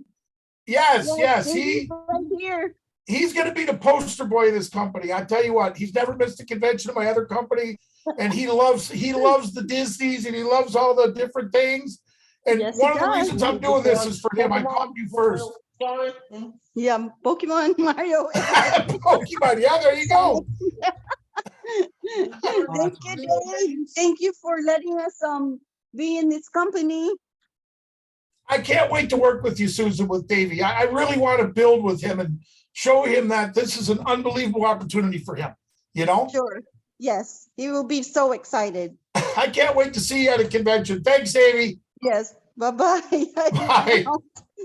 Yes. Davey's right here. He's going to be the poster boy of this company. I tell you what, he's never missed a convention of my other company, and he loves the Disneys, and he loves all the different things. And Yes, one of the reasons I'm doing this is for him. I called you first. Yeah, Pokemon Mario. Pokemon, yeah, there you go. Thank you, Dave. Thank you for letting us be in this company. I can't wait to work with you, Susan, with Davey. I really want to build with him and show him that this is an unbelievable opportunity for him, you know? Sure. Yes, he will be so excited. I can't wait to see you at a convention. Thanks, Davey. Yes. Bye-bye. Bye.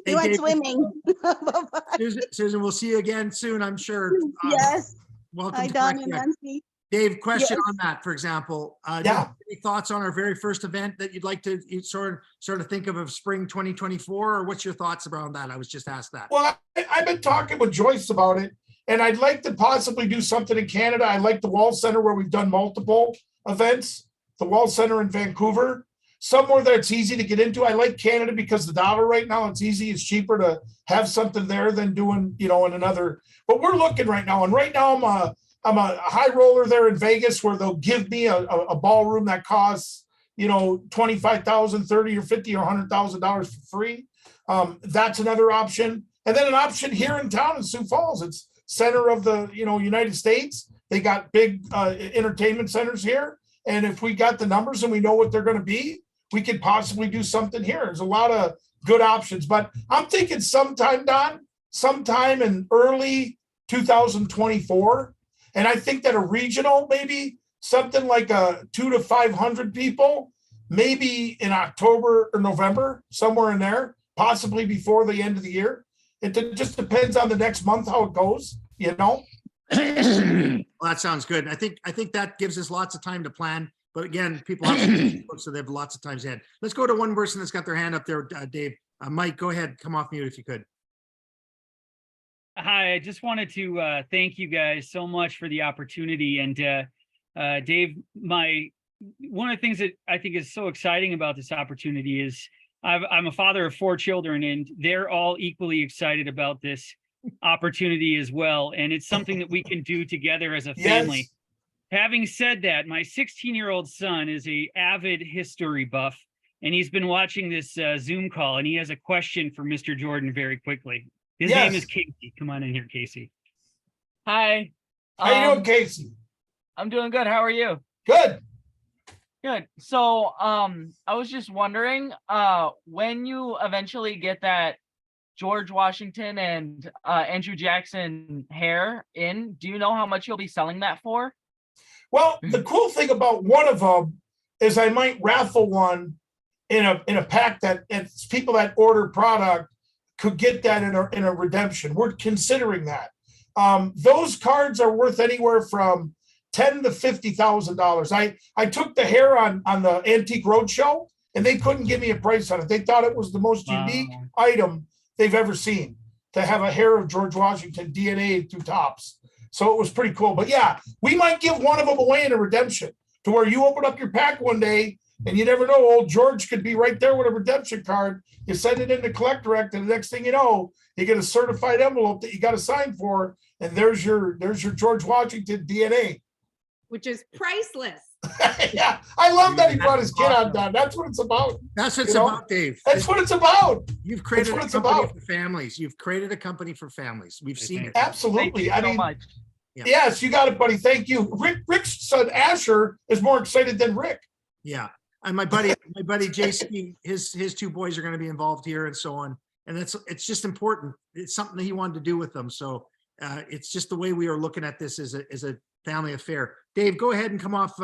You went swimming. Bye-bye. Susan, we'll see you again soon, I'm sure. Yes. Welcome Hi, to Don Collect and Direct. Nancy. Dave, question Yes. on that, for example. Do you have any thoughts on our very first event that you'd like to sort of think of spring 2024, or what's your thoughts around that? I was just asked that. Well, I've been talking with Joyce about it, and I'd like to possibly do something in Canada. I like the Wall Center where we've done multiple events, the Wall Center in Vancouver, somewhere that's easy to get into. I like Canada because the dollar right now, it's easy, it's cheaper to have something there than doing, you know, in another, but we're looking right now. And right now I'm a high roller there in Vegas where they'll give me a ballroom that costs, you know, $25,000, $30 or $50 or $100,000 for free. That's another option. And then an option here in town in Sioux Falls. It's center of the, you know, United States. They got big entertainment centers here. And if we got the numbers and we know what they're going to be, we could possibly do something here. There's a lot of good options, but I'm thinking sometime, Don, sometime in early 2024. And I think that a regional, maybe something like 200 to 500 people, maybe in October or November, somewhere in there, possibly before the end of the year. It just depends on the next month, how it goes, you know? Well, that sounds good. I think that gives us lots of time to plan. But again, people have so they have lots of times ahead. Let's go to one person that's got their hand up there, Dave. Mike, go ahead, come off mute if you could. Hi, I just wanted to thank you guys so much for the opportunity. And Dave, one of the things that I think is so exciting about this opportunity is I'm a father of 4 children, and they're all equally excited about this opportunity as well. And it's something that we can do together as a family. Yes. Having said that, my 16-year-old son is an avid history buff, and he's been watching this Zoom call, and he has a question for Mr. Jordan very quickly. His Yes. name is Casey. Come on in here, Casey. Hi. How you doing, Casey? I'm doing good. How are you? Good. Good. So, I was just wondering, when you eventually get that George Washington and Andrew Jackson hair in, do you know how much you'll be selling that for? Well, the cool thing about one of them is I might raffle one in a pack that it's people that order product could get that in a redemption. We're considering that. Those cards are worth anywhere from $10,000 to $50,000. I took the hair on the Antique Roadshow, and they couldn't give me a price on it. They thought it was the most unique item they've ever seen, to have a hair of George Washington DNA through tops. So it was pretty cool. But yeah, we might give one of them away in a redemption, to where you open up your pack one day and you never know, old George could be right there with a redemption card. You send it in to Collect Direct, and the next thing you know, you get a certified envelope that you got to sign for, and there's your George Washington DNA. Which is priceless. Yeah, I love that he brought his kid on, Don. That's what it's about. That's what it's You know? about, Dave. That's what it's about. You've created what a it's company about. for families. You've created a company for families. We've seen it. Thank Absolutely. you I so mean, much. Yeah. yes, you got it, buddy. Thank you. Rick's son Asher is more excited than Rick. Yeah. And my buddy JC, his two boys are going to be involved here and so on. And it's just important. It's something that he wanted to do with them. So it's just the way we are looking at this as a family affair. Dave, go ahead and come off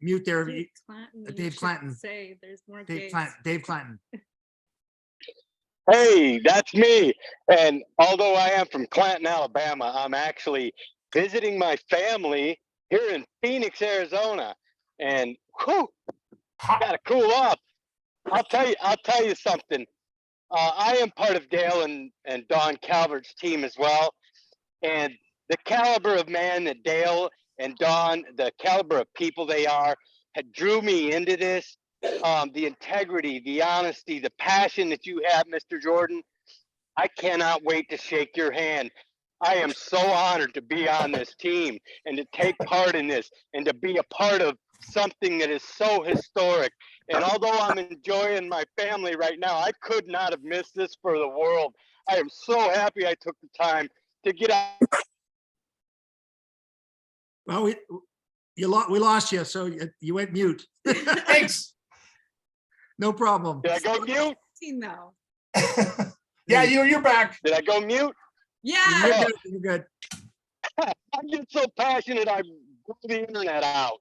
mute there. Dave Clanton. you Dave should Clanton. Say there's more Dave Daves. Clanton. Hey, that's me. And although I am from Clanton, Alabama, I'm actually visiting my family here in Phoenix, Arizona. And whew, gotta cool off. I'll tell you something. I am part of Dale and Don Calvert's team as well. And the caliber of man that Dale and Don, the caliber of people they are, had drew me into this. The integrity, the honesty, the passion that you have, Mr. Jordan. I cannot wait to shake your hand. I am so honored to be on this team and to take part in this and to be a part of something that is so historic. And although I'm enjoying my family right now, I could not have missed this for the world. I am so happy I took the time to get out. Well, we lost you, so you went mute. Thanks. No problem. Did I go mute? No. Yeah, you're back. Did I go mute? Yeah. You're good. You're good. I get so passionate, I blew the internet out.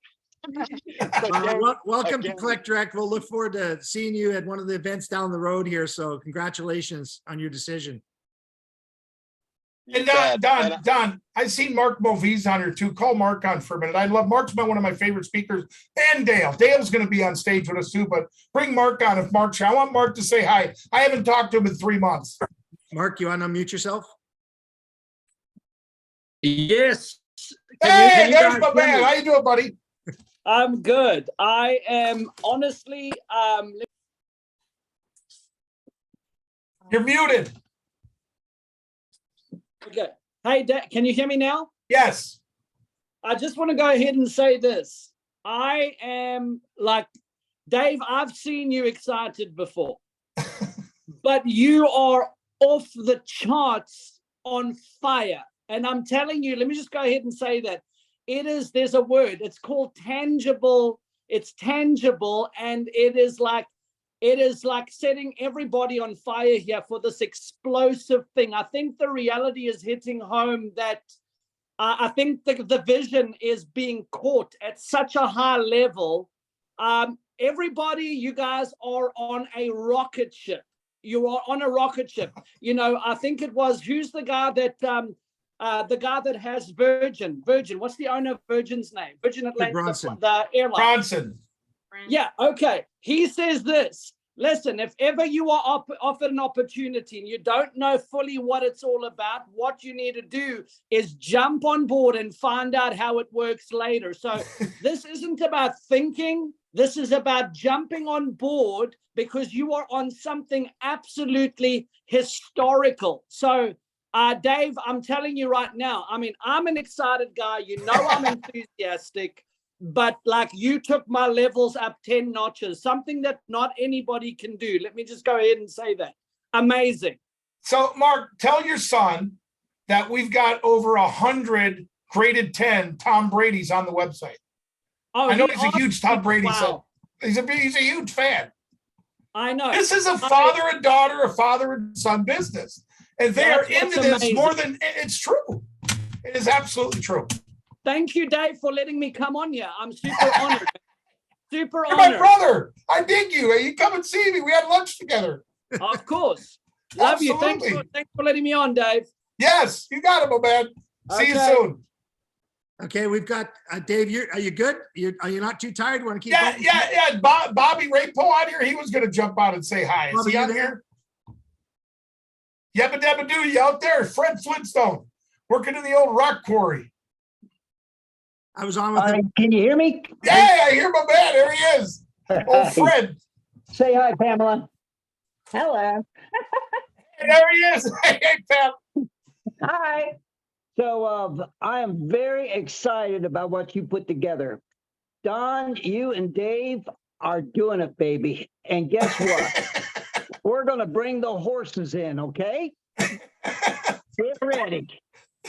Welcome to again. Collect Direct. We'll look forward to seeing you at one of the events down the road here. So congratulations on your decision. And bet. Don, I've seen Mark Movies on here too. Call Mark on for a minute. I love Mark's been one of my favorite speakers, and Dale. Dale's going to be on stage with us too, but bring Mark on if Mark's. I want Mark to say hi. I haven't talked to him in 3 months. Mark, you want to unmute yourself? Yes. Hey, there's my man. How you doing, buddy? I'm good. I am honestly, You're muted. okay. Hey, can you hear me now? Yes. I just want to go ahead and say this. I am like, Dave, I've seen you excited before, but you are off the charts on fire. And I'm telling you, let me just go ahead and say that there's a word, it's called tangible. It's tangible. And it is like setting everybody on fire here for this explosive thing. I think the reality is hitting home that I think the vision is being caught at such a high level. Everybody, you guys are on a rocket ship. You are on a rocket ship. You know, I think it was, who's the guy that has Virgin. What's the owner of Virgin's name? Virgin Atlantic, the airline. Bronson. Yeah, okay. He says this. Listen, if ever you are offered an opportunity and you don't know fully what it's all about, what you need to do is jump on board and find out how it works later. So this isn't about thinking. This is about jumping on board because you are on something absolutely historical. So Dave, I'm telling you right now, I mean, I'm an excited guy. You know, I'm enthusiastic. but like you took my levels up 10 notches, something that not anybody can do. Let me just go ahead and say that. Amazing. So, Mark, tell your son that we've got over 100 graded 10 Tom Brady's on the website. Oh, I know he he's a asked huge Tom me- Brady wow. son. He's a huge fan. I know. This is a father and daughter, a father and son business. And they are That's what's into this amazing. more than it's true. It is absolutely true. Thank you, Dave, for letting me come on here. I'm super honored. Super You're my honored. brother. I dig you. You come and see me. We had lunch together. Of course. Love you. Absolutely. Thanks for letting me on, Dave. Yes, you got it, my man. See you Okay. soon. Okay, we've got Dave. Are you good? Are you not too tired? Want to keep Yeah, going? yeah. Bobby Rapo on here. He was going to jump out and say hi. Is Bobby, he you on there? here? Yabba dabba doo, you out there? Fred Flintstone working in the old rock quarry. I was on with him. Can you hear me? Yeah, I hear my man. There he is. Old Fred. Say hi, Pamela. Hello. There he is. Hey, Pam. Hi. So I am very excited about what you put together. Don, you and Dave are doing it, baby. And guess what? We're going to bring the horses in, okay? Get ready.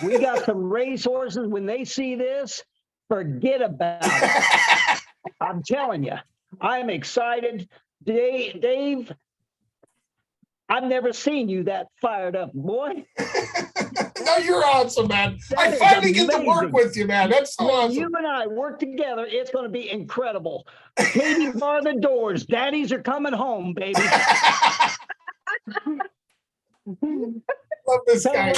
We got some race horses. When they see this, forget about it. I'm telling you, I'm excited. Dave, I've never seen you that fired up, boy. No, you're awesome, man. I That is finally get to work amazing. with you, man. That's so When awesome. you and I work together, it's going to be incredible. Katie, bar the doors. Daddies are coming home, baby. Love this guy.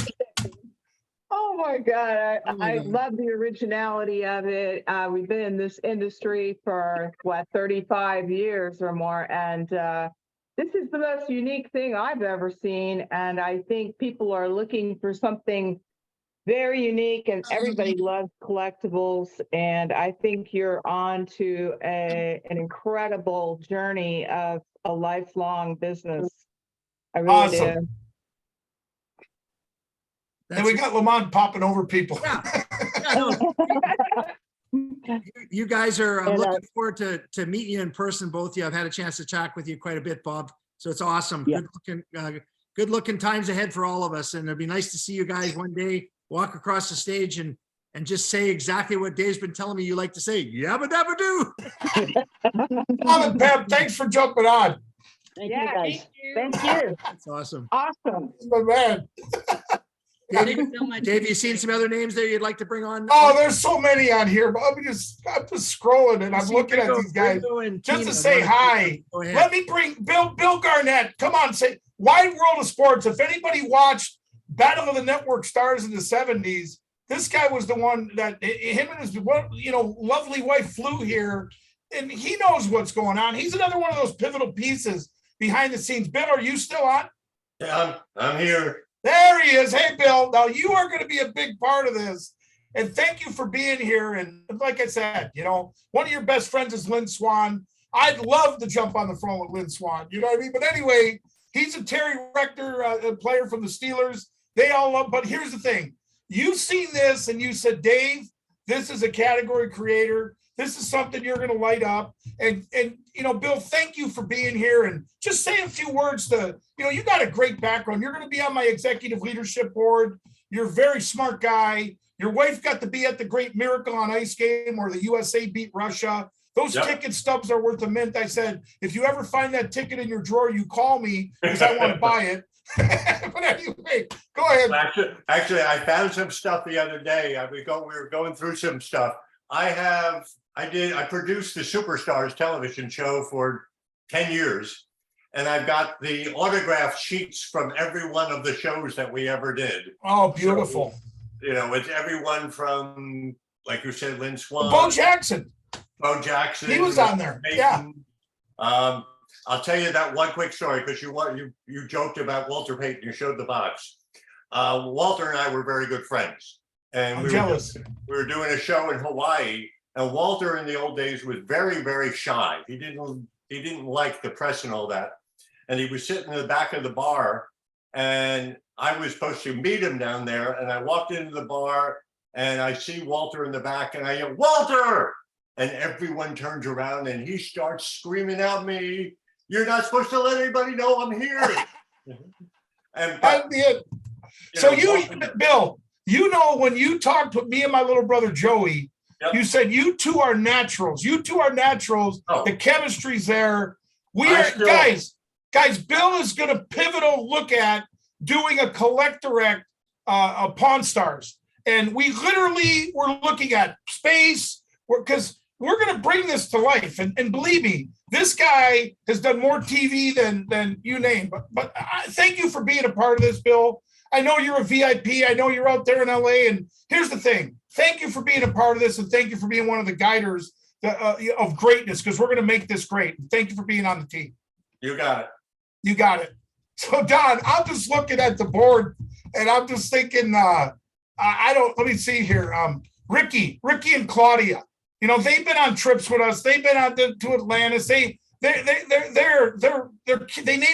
Oh my God. I love the originality of it. We've been in this industry for 35 years or more. And this is the most unique thing I've ever seen. And I think people are looking for something very unique, and everybody loves collectibles. And I think you're on to an incredible journey of a lifelong business. I really Awesome. do. And we got Lamont popping over people. You guys are. I'm And, looking forward to meeting you in person, both of you. I've had a chance to chat with you quite a bit, Bob. So it's awesome. Yeah. Good looking times ahead for all of us. And it'd be nice to see you guys one day walk across the stage and just say exactly what Dave's been telling me you like to say. Yabba dabba doo. Tom and Pam, thanks for jumping on. Thank Yeah, you, guys. thank you. That's awesome. Awesome. My man. Dave, Thanks so much. Dave, you seen some other names there you'd like to bring on? Oh, there's so many on here, but I'm just scrolling and I'm See looking at Ringo- these guys Ringo and just to Tina. say hi. Go ahead. Let me bring Bill Garnett. Come on, say Wide World of Sports. If anybody watched Battle of the Network Stars in the 70s, this guy was the one that him and his lovely wife flew here, and he knows what's going on. He's another one of those pivotal pieces behind the scenes. Bill, are you still on? Yeah, I'm here. There he is. Hey, Bill. Now you are going to be a big part of this. And thank you for being here. And like I said, one of your best friends is Lynn Swan. I'd love to jump on the phone with Lynn Swan. You know what I mean? But anyway, he's a Terry Rector player from the Steelers. They all love. But here's the thing. You've seen this and you said, Dave, this is a category creator. This is something you're going to light up. And Bill, thank you for being here. And just say a few words to, you got a great background. You're going to be on my executive leadership board. You're a very smart guy. Your wife got to be at the Great Miracle on Ice game where the USA beat Russia. Those ticket stubs are worth a mint. I said, if you ever find that ticket in your drawer, you call me because I want to buy it. But anyway, go ahead. Actually, I found some stuff the other day. We were going through some stuff. I produced the Superstars television show for 10 years, and I've got the autograph sheets from every one of the shows that we ever did. Oh, beautiful. So, it's everyone from, like you said, Lynn Swan. Bo Jackson. He was on there. Payton. Yeah. I'll tell you that one quick story because you joked about Walter Payton. You showed the box. Walter and I were very good friends, and we were doing a show in Hawaii. And Walter in the old days was very, very shy. He didn't like the press and all that. And he was sitting in the back of the bar, and I was supposed to meet him down there. And I walked into the bar and I see Walter in the back and I yell, Walter! And everyone turns around and he starts screaming at me, "You're not supposed to let anybody know I'm here." And So Bill, you know, when you talked with me and my little brother Joey, you said you two are naturals. You two are naturals. The chemistry's there. Guys. Bill is going to pivotal look at doing a collect direct Pawn Stars, and we literally were looking at space because we're going to bring this to life. And believe me, this guy has done more TV than you name. But thank you for being a part of this, Bill. I know you're a VIP. I know you're out there in LA. And here's the thing. Thank you for being a part of this. And thank you for being one of the guiders of greatness, because we're going to make this great. Thank you for being on the team. You got it. You got it. So Don, I'm just looking at the board and I'm just thinking, let me see here. Ricky and Claudia, you know, they've been on trips with us. They've been out to Atlantis. They named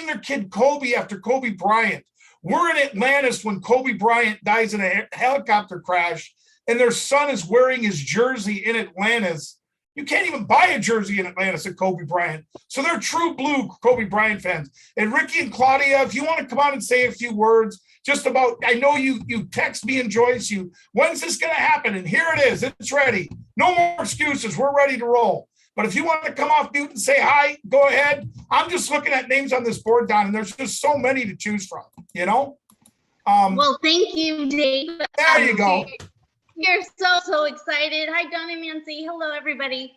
their kid Kobe after Kobe Bryant. We're in Atlantis when Kobe Bryant dies in a helicopter crash, and their son is wearing his jersey in Atlantis. You can't even buy a jersey in Atlantis at Kobe Bryant. So they're true blue Kobe Bryant fans. And Ricky and Claudia, if you want to come on and say a few words just about, I know you text me and Joyce, when's this going to happen? And here it is. It's ready. No more excuses. We're ready to roll. But if you want to come off mute and say hi, go ahead. I'm just looking at names on this board, Don, and there's just so many to choose from, you know? Well, thank you, Dave. There you go. We're so excited. Hi, Don and Nancy. Hello, everybody.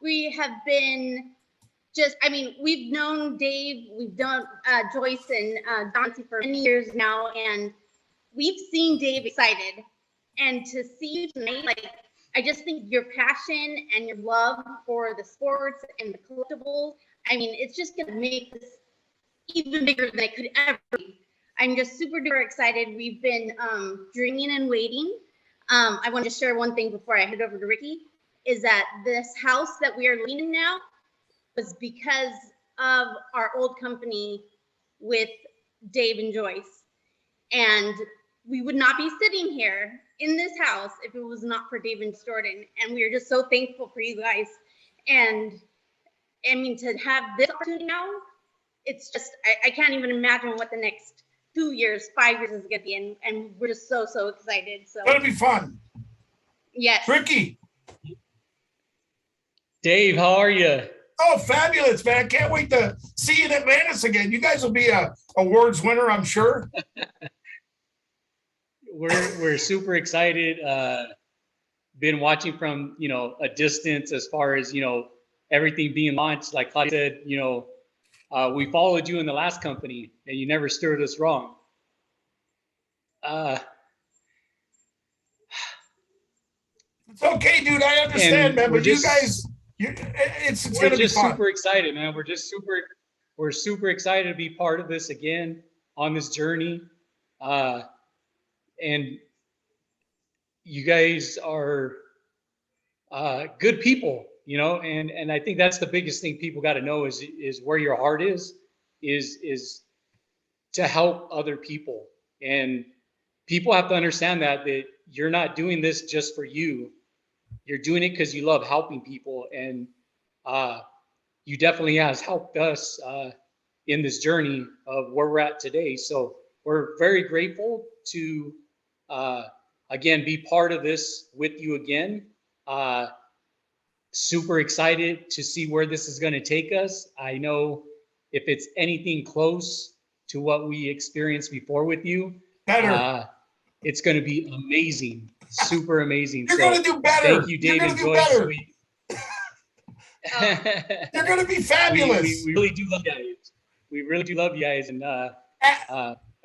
We have been we've known Dave, we've known Joyce and Nancy for many years now, and we've seen Dave excited. And to see you tonight, I just think your passion and your love for the sports and the collectibles, it's just going to make this even bigger than it could ever be. I'm just super duper excited. We've been dreaming and waiting. I want to share one thing before I head over to Ricky, is that this house that we are living in now was because of our old company with Dave and Joyce. And we would not be sitting here in this house if it was not for Dave and Jordan. And we are just so thankful for you guys. And to have this opportunity now, it's just, I can't even imagine what the next 2 years, 5 years is going to be. And we're just so excited. So that'll be fun. Yes. Ricky. Dave, how are you? Oh, fabulous, man. I can't wait to see you in Atlantis again. You guys will be a awards winner, I'm sure. We're super excited. Been watching from, a distance as far as, everything being launched. Like I said, we followed you in the last company and you never steered us wrong. It's okay, dude. I understand, man. But you guys, it's going to be fun. We're super excited, man. We're super excited to be part of this again on this journey. And you guys are good people, and I think that's the biggest thing people got to know is where your heart is to help other people. And people have to understand that you're not doing this just for you. You're doing it because you love helping people. And you definitely has helped us in this journey of where we're at today. So we're very grateful to, again, be part of this with you again. Super excited to see where this is going to take us. I know if it's anything close to what we experienced before with you, it's going to be amazing, super amazing. You're going to do better. Thank you, Dave and Joyce. You're going to be fabulous. We really do love you guys. We really do love you guys, and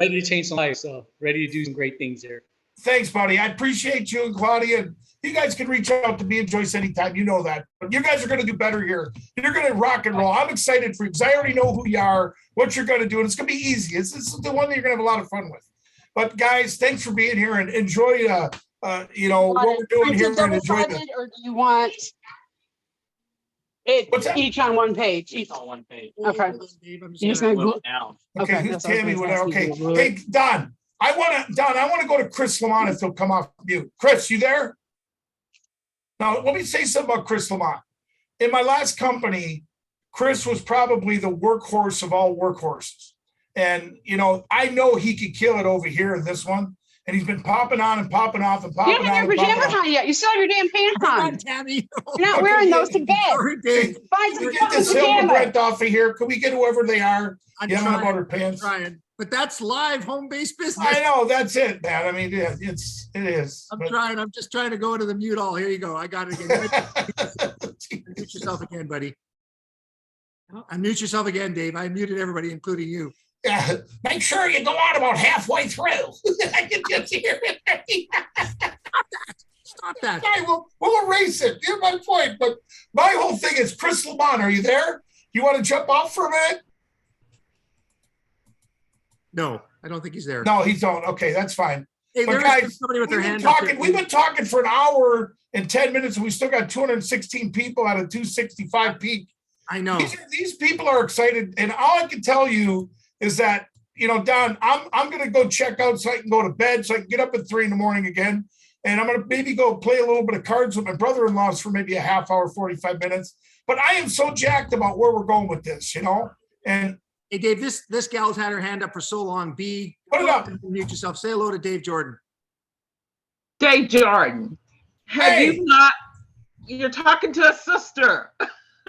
ready to change some lives. So ready to do some great things here. Thanks, buddy. I appreciate you and Claudia. You guys can reach out to me and Joyce anytime. You know that. But you guys are going to do better here. You're going to rock and roll. I'm excited for you because I already know who you are, what you're going to do, and it's going to be easy. This is the one that you're going to have a lot of fun with. But guys, thanks for being here and enjoy, what we're doing here. And enjoy or do you want it each on one page? Each on one page. Okay. You're just gonna go down. Okay, who's Tammy? Whatever. Okay. Hey, Don. I want to go to Chris Lamont if he'll come off mute. Chris, you there? Now, let me say something about Chris Lamont. In my last company, Chris was probably the workhorse of all workhorses. And, you know, I know he could kill it over here in this one. And he's been popping on and popping off and You popping don't on have your and popping pajamas off. on yet. You still have your damn pants on. Tammy. You're not wearing those to bed. Sorry, Dave. Find Can some we get fucking this Hilma pajamas. Brent off of here? Can we get whoever they are? I'm Get them trying, about her pants. trying. But that's live home-based business. I know, that's it, man. I mean, yeah, it is. I'm but- trying. I'm just trying to go to the mute all. Here you go. I got it again. Mute yourself again, buddy. Unmute yourself again, Dave. I muted everybody, including you. Yeah, make sure you go on about halfway through. I can just hear it. Stop that. Okay, we'll erase it. Here's my point. But my whole thing is, Chris Lamont, are you there? You want to jump off for a minute? No, I don't think he's there. No, he's on. Okay, that's fine. Hey, But there is guys, somebody with their we've been hand up talking. there. We've been talking for an hour and 10 minutes, and we still got 216 people out of 265 peak. I know. These people are excited, and all I can tell you is that, you know, Don, I'm gonna go check out so I can go to bed, so I can get up at 3 a.m. again, and I'm gonna maybe go play a little bit of cards with my brother-in-laws for maybe a half hour, 45 minutes. But I am so jacked about where we're going with this, you know. And hey, Dave, this gal's had her hand up for so long. B, put it up. Mute yourself. Say hello to Dave Jordan. Dave Jordan, have you not? You're talking to a sister.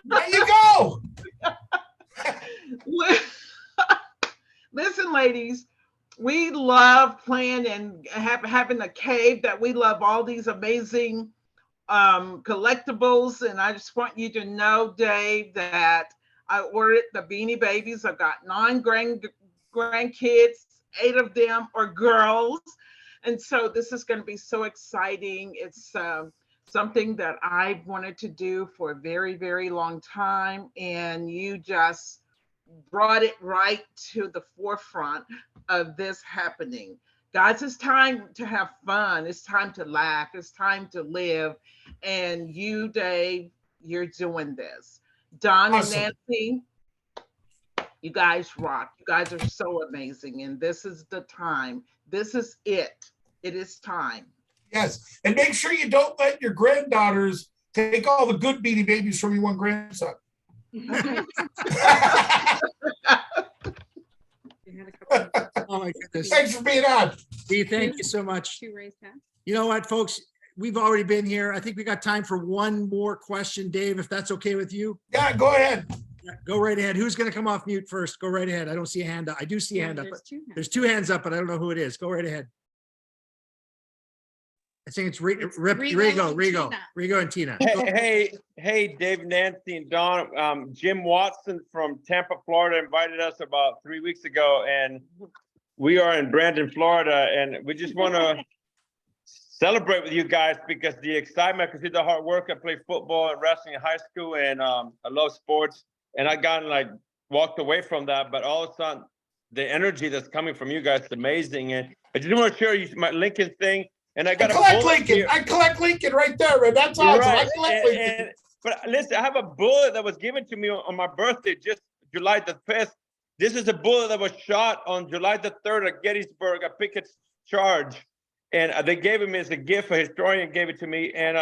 There you go. Listen, ladies, we love playing and having a cave that we love all these amazing collectibles. And I just want you to know, Dave, that I ordered the Beanie Babies. I've got 9 grandkids, 8 of them are girls. And so this is going to be so exciting. It's something that I've wanted to do for a very, very long time. And you just brought it right to the forefront of this happening. Guys, it's time to have fun. It's time to laugh. It's time to live. And you, Dave, you're doing this. Don Awesome. and Nancy, you guys rock. You guys are so amazing. And this is the time. This is it. It is time. Yes, and make sure you don't let your granddaughters take all the good Beanie Babies from your one grandson. Oh my goodness. Thanks for being on. B, thank you so much. You know what, folks? We've already been here. I think we got time for one more question, Dave, if that's okay with you. Yeah, go ahead. Yeah, go right ahead. Who's going to come off mute first? Go right ahead. I don't see a hand up. I do see a hand up. There's 2 hands up, but I don't know who it is. Go right ahead. I think it's Rigo and Tina. Hey, Dave, Nancy, and Don. Jim Watson from Tampa, Florida, invited us about 3 weeks ago, and we are in Brandon, Florida, and we just want to celebrate with you guys because the excitement, because the hard work. I played football and wrestling in high school, and I love sports, and I got walked away from that, but all of a sudden, the energy that's coming from you guys is amazing, and I just want to share you my Lincoln thing. And I collect Lincoln. I collect Lincoln right there, man. That's awesome. Right. I collect Lincoln. But listen, I have a bullet that was given to me on my birthday, just July the 5th. This is a bullet that was shot on July the 3rd at Gettysburg, a picket charge. And they gave it me as a gift. A historian gave it to me. And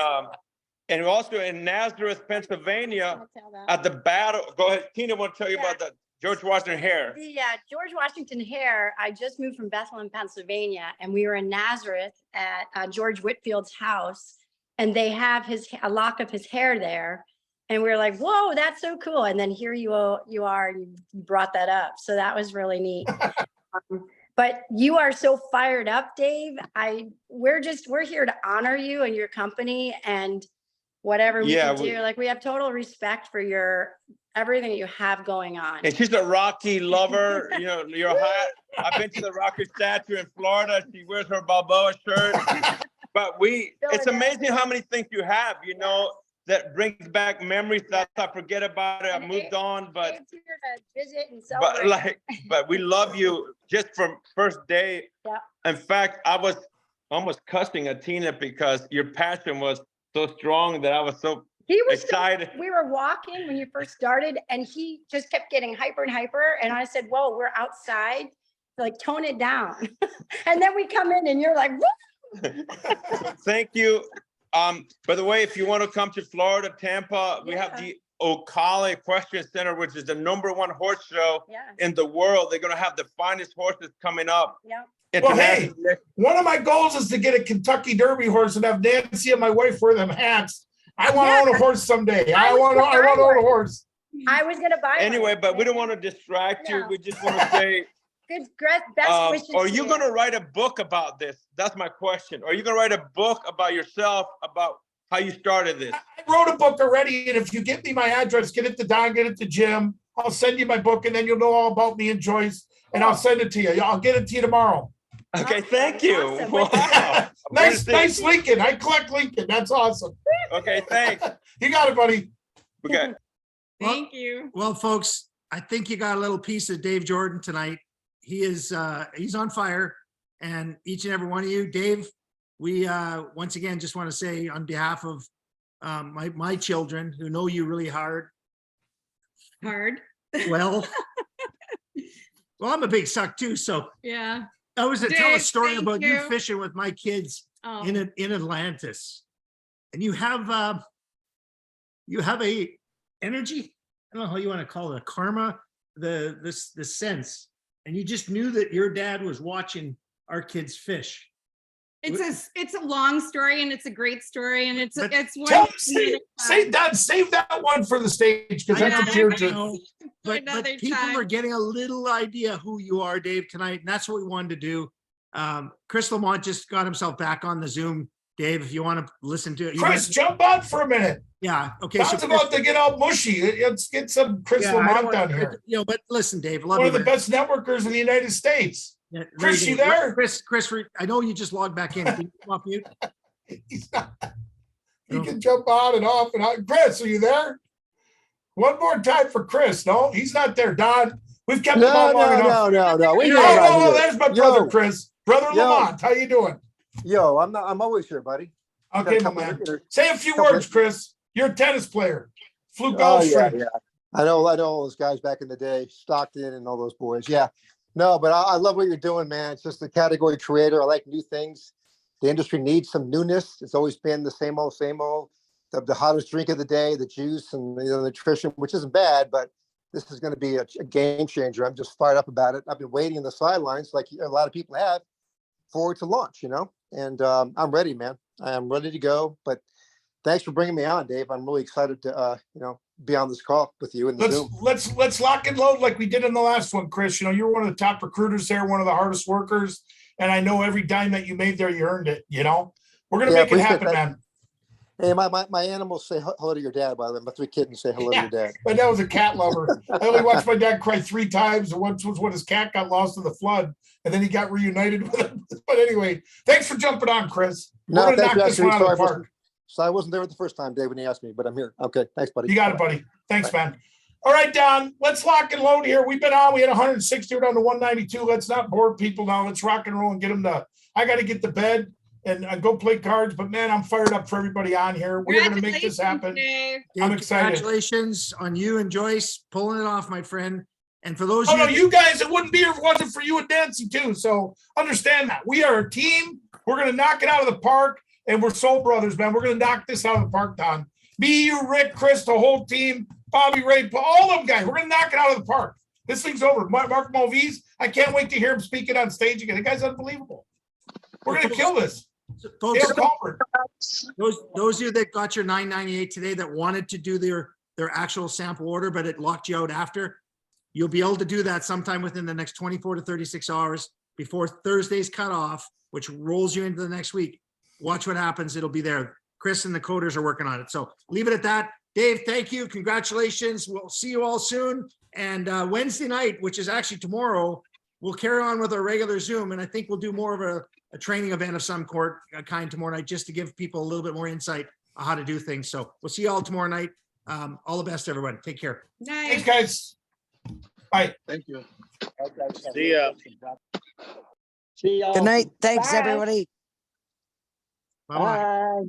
also in Nazareth, Pennsylvania, at the battle. Go ahead, Tina, want to tell you about the George Washington Hare. The George Washington Hare, I just moved from Bethlehem, Pennsylvania, and we were in Nazareth at George Whitfield's house, and they have a lock of his hair there. And we were like, whoa, that's so cool. And then here you are, and you brought that up. So that was really neat. But you are so fired up, Dave. We're here to honor you and your company and whatever we can do. Like, we have total respect for everything you have going on. And she's a Rocky lover. You know, your hat. I've been to the Rocky statue in Florida. She wears her Balboa shirt. But it's amazing how many things you have, you know, that brings back memories that I forget about it. I moved on, but here to visit and celebrate. but we love you just from first day. Yeah. In fact, I was almost cussing at Tina because your passion was so strong that I was so excited. We were walking when you first started, and he just kept getting hyper and hyper. And I said, whoa, we're outside. Like, tone it down. And then we come in and you're like, woo! Thank you. By the way, if you want to come to Florida, Tampa, we have the Ocala Equestrian Center, which is the #1 horse show in the world. They're going to have the finest horses coming up. Well, hey, one of my goals is to get a Kentucky Derby horse and have Nancy and my wife wear them hats. I want to own a horse someday. I want to own a horse. I was gonna buy one. Anyway, but we don't want to distract you. We just want to say, Good, best wishes. are to you going to write a book about this? That's my question. Are you going to write a book about yourself, about how you started this? I wrote a book already, and if you give me my address, get it to Don, get it to Jim, I'll send you my book, and then you'll know all about me and Joyce, and I'll send it to you. I'll get it to you tomorrow. Okay, thank you. Awesome. Wow. Nice Lincoln. I collect Lincoln. That's awesome. Okay, thanks. You got it, buddy. Okay. Thank you. Well, folks, I think you got a little piece of Dave Jordan tonight. He is, he's on fire, and each and every one of you, Dave, we, once again, just want to say on behalf of my children who know you really hard. Well, I'm a big suck too. So Yeah. I was to tell a Dave, story thank about you you. fishing with my kids Oh. in Atlantis, and you have a energy. I don't know how you want to call it, a karma, the sense, and you just knew that your dad was watching our kids fish. It's a long story, and it's a great story, and it's one. Dad, save that one for the stage, because that's a tear jerker. But another people time. are getting a little idea who you are, Dave, tonight, and that's what we wanted to do. Chris Lamont just got himself back on the Zoom. Dave, if you want to listen to it. Chris, jump on for a minute. Yeah, okay. Don's about to get all mushy. Let's get some Chris Lamont down here. But listen, Dave, love One you, of the man. best networkers in the United States. Yeah, Chris, very you good. there? Chris, I know you just logged back in. Can you come off mute? He's not. He can jump on and off and on. Chris, are you there? One more time for Chris. No, he's not there. Don, we've kept him on long enough. No. We Oh, know about no, you. there's my brother, Yo. Chris. Brother Yo. Lamont, how you doing? Yo, I'm always here, buddy. Okay, my man. Say a few words, Chris. You're a tennis player. Flew Oh, golf yeah, straight. yeah. I know all those guys back in the day, Stockton and all those boys. Yeah. No, but I love what you're doing, man. It's just the category creator. I like new things. The industry needs some newness. It's always been the same old, same old. The hottest drink of the day, the juice and the nutrition, which isn't bad, but this is going to be a game changer. I'm just fired up about it. I've been waiting in the sidelines, like a lot of people have, forward to launch, and I'm ready, man. I am ready to go. But thanks for bringing me on, Dave. I'm really excited to, be on this call with you in the Zoom. Let's lock and load like we did in the last one, Chris. You're one of the top recruiters there, one of the hardest workers, and I know every dime that you made there, you earned it. We're gonna make it happen, man. Hey, my animals say hello to your dad, by the way. My 3 kittens say hello to your dad. But that was a cat lover. I only watched my dad cry 3 times, and once was when his cat got lost in the flood, and then he got reunited with him. But anyway, thanks for jumping on, Chris. We're gonna knock this one out of the park. So I wasn't there the first time, Dave, when he asked me, but I'm here. Okay, thanks, buddy. You got it, buddy. Thanks, man. All right, Don, let's lock and load here. We've been on. We had 160. We're down to 192. Let's not bore people now. Let's rock and roll and get them to. I got to get to bed and go play cards. But man, I'm fired up for everybody on here. We're going to make this happen. I'm excited. Congratulations on you and Joyce pulling it off, my friend. And for those, you guys, it wouldn't be here if it wasn't for you and Nancy too. So understand that we are a team. We're going to knock it out of the park. And we're soul brothers, man. We're going to knock this out of the park, Don. Me, you, Rick, Chris, the whole team, Bobby, Ray, all of them guys. We're going to knock it out of the park. This thing's over. Mark Mulvies, I can't wait to hear him speaking on stage again. The guy's unbelievable. We're going to kill this. Folks, those of you that got your $9.98 today that wanted to do their actual sample order, but it locked you out after, you'll be able to do that sometime within the next 24 to 36 hours before Thursday's cutoff, which rolls you into the next week. Watch what happens. It'll be there. Chris and the coders are working on it. So leave it at that. Dave, thank you. Congratulations. We'll see you all soon. And Wednesday night, which is actually tomorrow, we'll carry on with our regular Zoom. And I think we'll do more of a training event of some kind tomorrow night, just to give people a little bit more insight on how to do things. So we'll see you all tomorrow night. All the best, everyone. Take care. Thanks, guys. Bye. Thank you. See ya. See y'all. Good night. Thanks, Bye. everybody. Bye-bye. Bye.